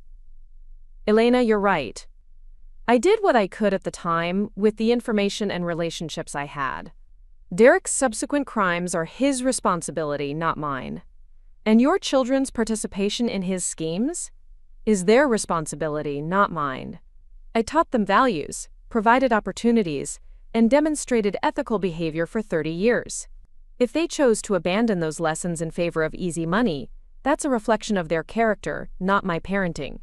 Elena, you're right. I did what I could at the time with the information and relationships I had. Derek's subsequent crimes are his responsibility, not mine. And your children's participation in his schemes is their responsibility, not mine. I taught them values, provided opportunities, and demonstrated ethical behavior for 30 years. If they chose to abandon those lessons in favor of easy money, that's a reflection of their character, not my parenting.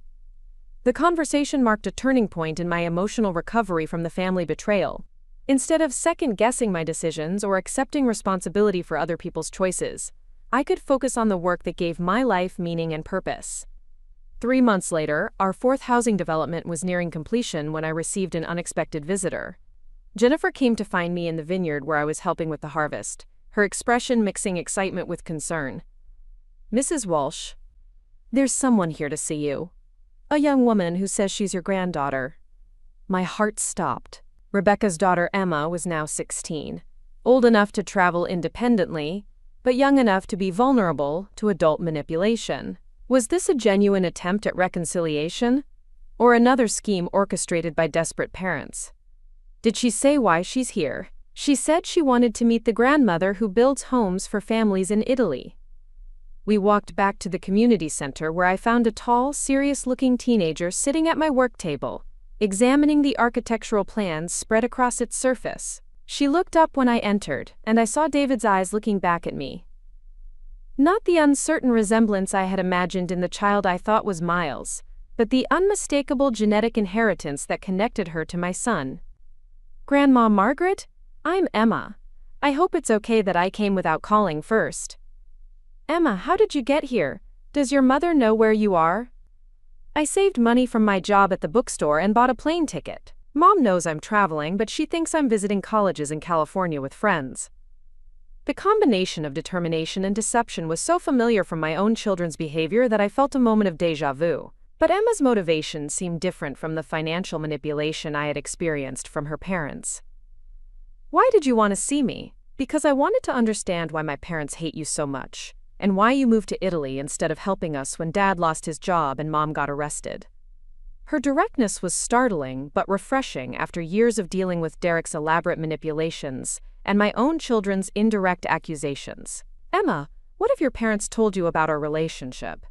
The conversation marked a turning point in my emotional recovery from the family betrayal. Instead of second-guessing my decisions or accepting responsibility for other people's choices, I could focus on the work that gave my life meaning and purpose. 3 months later, our 4th housing development was nearing completion when I received an unexpected visitor. Jennifer came to find me in the vineyard where I was helping with the harvest, her expression mixing excitement with concern. Mrs. Walsh, there's someone here to see you. A young woman who says she's your granddaughter. My heart stopped. Rebecca's daughter Emma was now 16, old enough to travel independently, but young enough to be vulnerable to adult manipulation. Was this a genuine attempt at reconciliation, or another scheme orchestrated by desperate parents? Did she say why she's here? She said she wanted to meet the grandmother who builds homes for families in Italy. We walked back to the community center where I found a tall, serious-looking teenager sitting at my work table, examining the architectural plans spread across its surface. She looked up when I entered, and I saw David's eyes looking back at me. Not the uncertain resemblance I had imagined in the child I thought was Miles, but the unmistakable genetic inheritance that connected her to my son. Grandma Margaret, I'm Emma. I hope it's okay that I came without calling first. Emma, how did you get here? Does your mother know where you are? I saved money from my job at the bookstore and bought a plane ticket. Mom knows I'm traveling, but she thinks I'm visiting colleges in California with friends. The combination of determination and deception was so familiar from my own children's behavior that I felt a moment of déjà vu. But Emma's motivation seemed different from the financial manipulation I had experienced from her parents. Why did you want to see me? Because I wanted to understand why my parents hate you so much, and why you moved to Italy instead of helping us when Dad lost his job and Mom got arrested. Her directness was startling but refreshing after years of dealing with Derek's elaborate manipulations and my own children's indirect accusations. Emma, what have your parents told you about our relationship?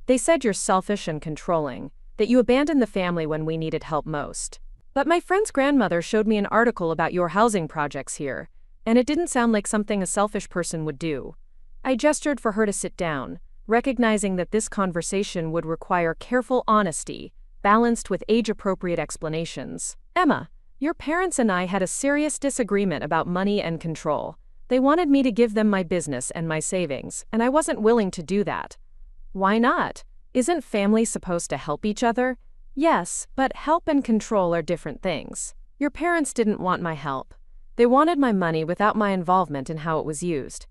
They said you're selfish and controlling, that you abandoned the family when we needed help most. But my friend's grandmother showed me an article about your housing projects here, and it didn't sound like something a selfish person would do. I gestured for her to sit down, recognizing that this conversation would require careful honesty, balanced with age-appropriate explanations. Emma, your parents and I had a serious disagreement about money and control. They wanted me to give them my business and my savings, and I wasn't willing to do that. Why not? Isn't family supposed to help each other? Yes, but help and control are different things. Your parents didn't want my help. They wanted my money without my involvement in how it was used.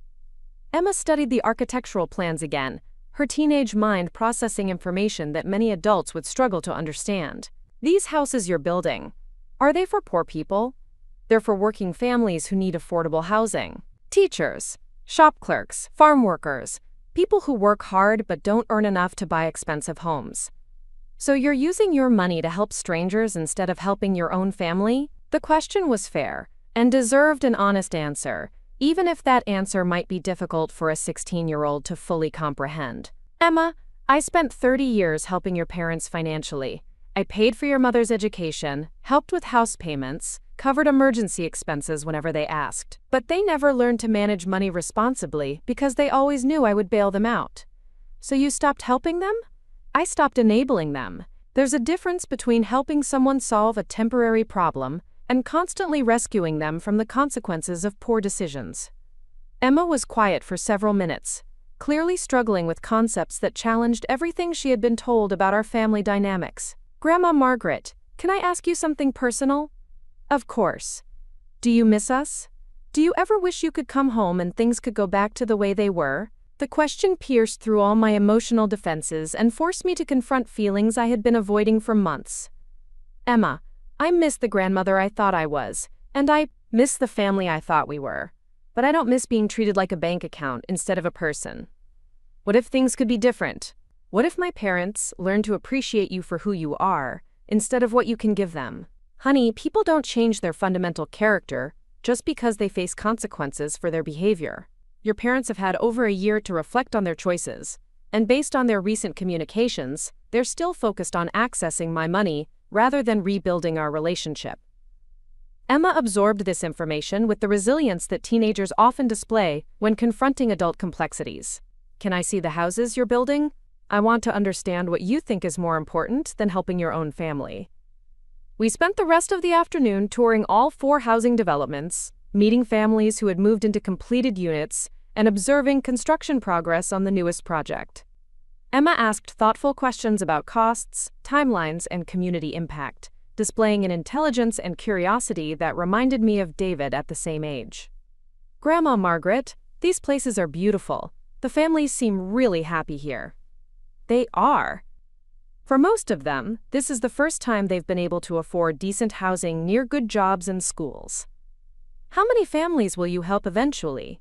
Emma studied the architectural plans again, her teenage mind processing information that many adults would struggle to understand. These houses you're building, are they for poor people? They're for working families who need affordable housing. Teachers, shop clerks, farm workers, people who work hard but don't earn enough to buy expensive homes. So you're using your money to help strangers instead of helping your own family? The question was fair and deserved an honest answer, even if that answer might be difficult for a 16-year-old to fully comprehend. Emma, I spent 30 years helping your parents financially. I paid for your mother's education, helped with house payments, covered emergency expenses whenever they asked. But they never learned to manage money responsibly because they always knew I would bail them out. So you stopped helping them? I stopped enabling them. There's a difference between helping someone solve a temporary problem and constantly rescuing them from the consequences of poor decisions. Emma was quiet for several minutes, clearly struggling with concepts that challenged everything she had been told about our family dynamics. Grandma Margaret, can I ask you something personal? Of course. Do you miss us? Do you ever wish you could come home and things could go back to the way they were? The question pierced through all my emotional defenses and forced me to confront feelings I had been avoiding for months. Emma, I miss the grandmother I thought I was, and I miss the family I thought we were. But I don't miss being treated like a bank account instead of a person. What if things could be different? What if my parents learned to appreciate you for who you are, instead of what you can give them? Honey, people don't change their fundamental character just because they face consequences for their behavior. Your parents have had over a year to reflect on their choices, and based on their recent communications, they're still focused on accessing my money rather than rebuilding our relationship. Emma absorbed this information with the resilience that teenagers often display when confronting adult complexities. Can I see the houses you're building? I want to understand what you think is more important than helping your own family. We spent the rest of the afternoon touring all 4 housing developments, meeting families who had moved into completed units, and observing construction progress on the newest project. Emma asked thoughtful questions about costs, timelines, and community impact, displaying an intelligence and curiosity that reminded me of David at the same age. Grandma Margaret, these places are beautiful. The families seem really happy here. They are. For most of them, this is the first time they've been able to afford decent housing near good jobs and schools. How many families will you help eventually?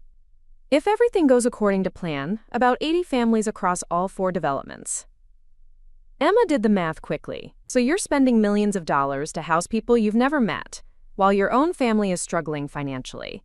If everything goes according to plan, about 80 families across all 4 developments. Emma did the math quickly. So you're spending millions of dollars to house people you've never met, while your own family is struggling financially.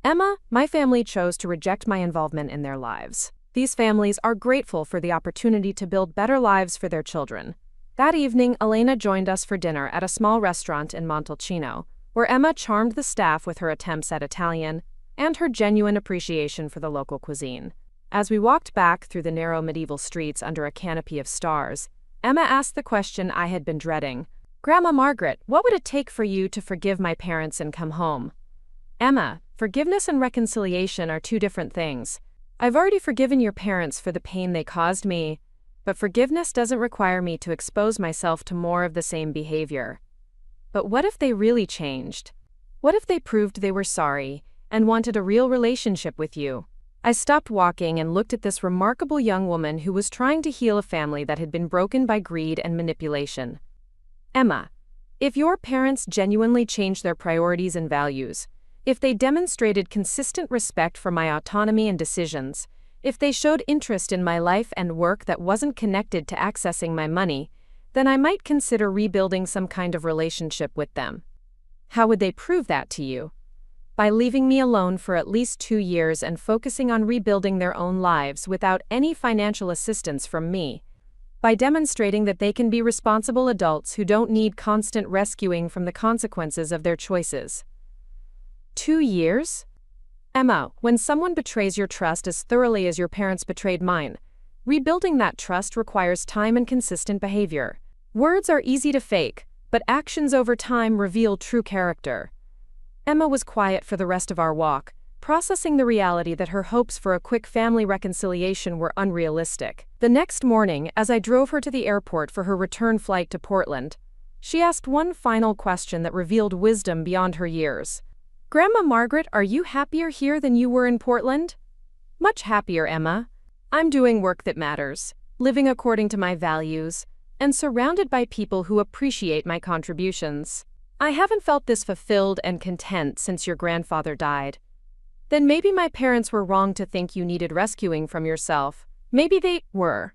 Emma, my family chose to reject my involvement in their lives. These families are grateful for the opportunity to build better lives for their children. That evening, Elena joined us for dinner at a small restaurant in Montalcino, where Emma charmed the staff with her attempts at Italian and her genuine appreciation for the local cuisine. As we walked back through the narrow medieval streets under a canopy of stars, Emma asked the question I had been dreading. Grandma Margaret, what would it take for you to forgive my parents and come home? Emma, forgiveness and reconciliation are 2 different things. I've already forgiven your parents for the pain they caused me, but forgiveness doesn't require me to expose myself to more of the same behavior. But what if they really changed? What if they proved they were sorry and wanted a real relationship with you? I stopped walking and looked at this remarkable young woman who was trying to heal a family that had been broken by greed and manipulation. Emma, if your parents genuinely changed their priorities and values, if they demonstrated consistent respect for my autonomy and decisions, if they showed interest in my life and work that wasn't connected to accessing my money, then I might consider rebuilding some kind of relationship with them. How would they prove that to you? By leaving me alone for at least 2 years and focusing on rebuilding their own lives without any financial assistance from me. By demonstrating that they can be responsible adults who don't need constant rescuing from the consequences of their choices. 2 years? Emma, when someone betrays your trust as thoroughly as your parents betrayed mine, rebuilding that trust requires time and consistent behavior. Words are easy to fake, but actions over time reveal true character. Emma was quiet for the rest of our walk, processing the reality that her hopes for a quick family reconciliation were unrealistic. The next morning, as I drove her to the airport for her return flight to Portland, she asked one final question that revealed wisdom beyond her years. "Grandma Margaret, are you happier here than you were in Portland?" "Much happier, Emma. I'm doing work that matters, living according to my values, and surrounded by people who appreciate my contributions. I haven't felt this fulfilled and content since your grandfather died." "Then maybe my parents were wrong to think you needed rescuing from yourself. Maybe they were."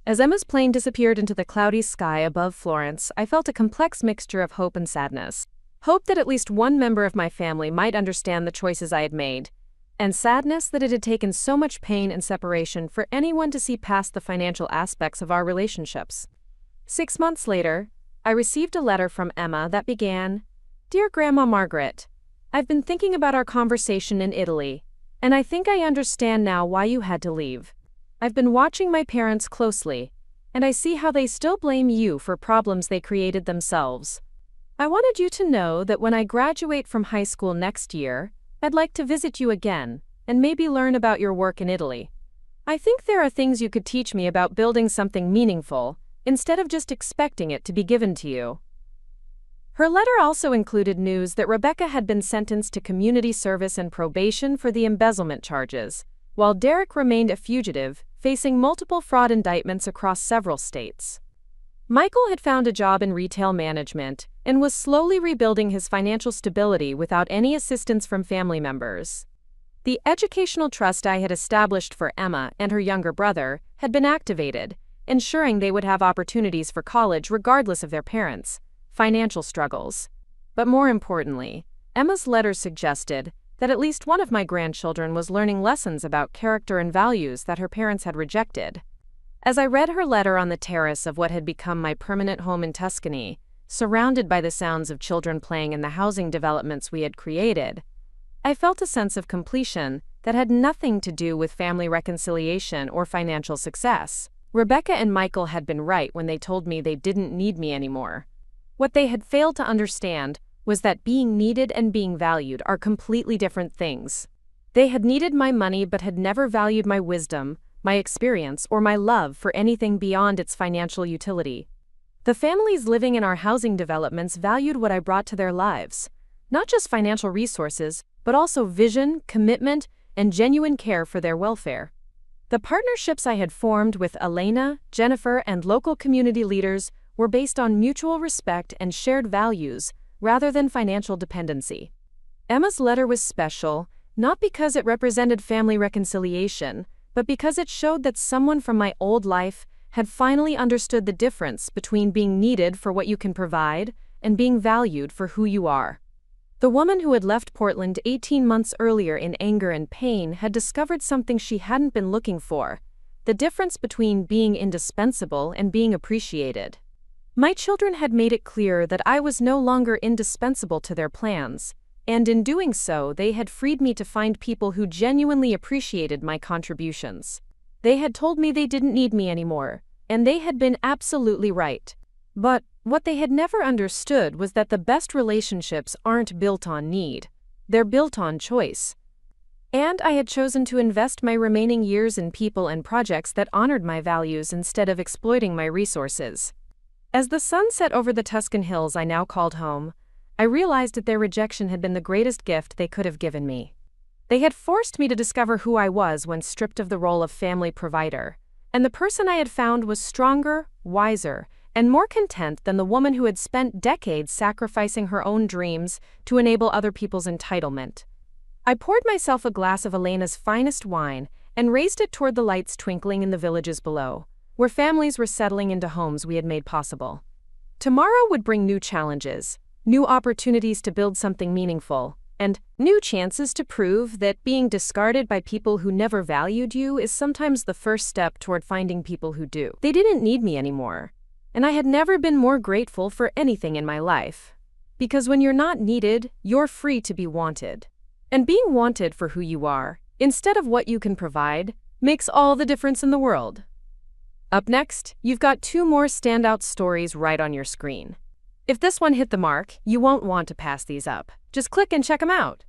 As Emma's plane disappeared into the cloudy sky above Florence, I felt a complex mixture of hope and sadness. Hope that at least one member of my family might understand the choices I had made, and sadness that it had taken so much pain and separation for anyone to see past the financial aspects of our relationships. 6 months later, I received a letter from Emma that began, "Dear Grandma Margaret, I've been thinking about our conversation in Italy, and I think I understand now why you had to leave. I've been watching my parents closely, and I see how they still blame you for problems they created themselves. I wanted you to know that when I graduate from high school next year, I'd like to visit you again, and maybe learn about your work in Italy. I think there are things you could teach me about building something meaningful, instead of just expecting it to be given to you." Her letter also included news that Rebecca had been sentenced to community service and probation for the embezzlement charges, while Derek remained a fugitive, facing multiple fraud indictments across several states. Michael had found a job in retail management and was slowly rebuilding his financial stability without any assistance from family members. The educational trust I had established for Emma and her younger brother had been activated, ensuring they would have opportunities for college regardless of their parents' financial struggles. But more importantly, Emma's letter suggested that at least one of my grandchildren was learning lessons about character and values that her parents had rejected. As I read her letter on the terrace of what had become my permanent home in Tuscany, surrounded by the sounds of children playing in the housing developments we had created, I felt a sense of completion that had nothing to do with family reconciliation or financial success. Rebecca and Michael had been right when they told me they didn't need me anymore. What they had failed to understand was that being needed and being valued are completely different things. They had needed my money but had never valued my wisdom, my experience, or my love for anything beyond its financial utility. The families living in our housing developments valued what I brought to their lives, not just financial resources, but also vision, commitment, and genuine care for their welfare. The partnerships I had formed with Elena, Jennifer, and local community leaders were based on mutual respect and shared values, rather than financial dependency. Emma's letter was special, not because it represented family reconciliation, but because it showed that someone from my old life had finally understood the difference between being needed for what you can provide and being valued for who you are. The woman who had left Portland 18 months earlier in anger and pain had discovered something she hadn't been looking for: the difference between being indispensable and being appreciated. My children had made it clear that I was no longer indispensable to their plans, and in doing so, they had freed me to find people who genuinely appreciated my contributions. They had told me they didn't need me anymore, and they had been absolutely right. But what they had never understood was that the best relationships aren't built on need, they're built on choice. And I had chosen to invest my remaining years in people and projects that honored my values instead of exploiting my resources. As the sun set over the Tuscan hills I now called home, I realized that their rejection had been the greatest gift they could have given me. They had forced me to discover who I was when stripped of the role of family provider, and the person I had found was stronger, wiser, and more content than the woman who had spent decades sacrificing her own dreams to enable other people's entitlement. I poured myself a glass of Elena's finest wine and raised it toward the lights twinkling in the villages below. where families were settling into homes we had made possible. Tomorrow would bring new challenges, new opportunities to build something meaningful, and new chances to prove that being discarded by people who never valued you is sometimes the first step toward finding people who do. They didn't need me anymore, and I had never been more grateful for anything in my life. Because when you're not needed, you're free to be wanted. And being wanted for who you are, instead of what you can provide, makes all the difference in the world. Up next, you've got 2 more standout stories right on your screen. If this one hit the mark, you won't want to pass these up. Just click and check them out.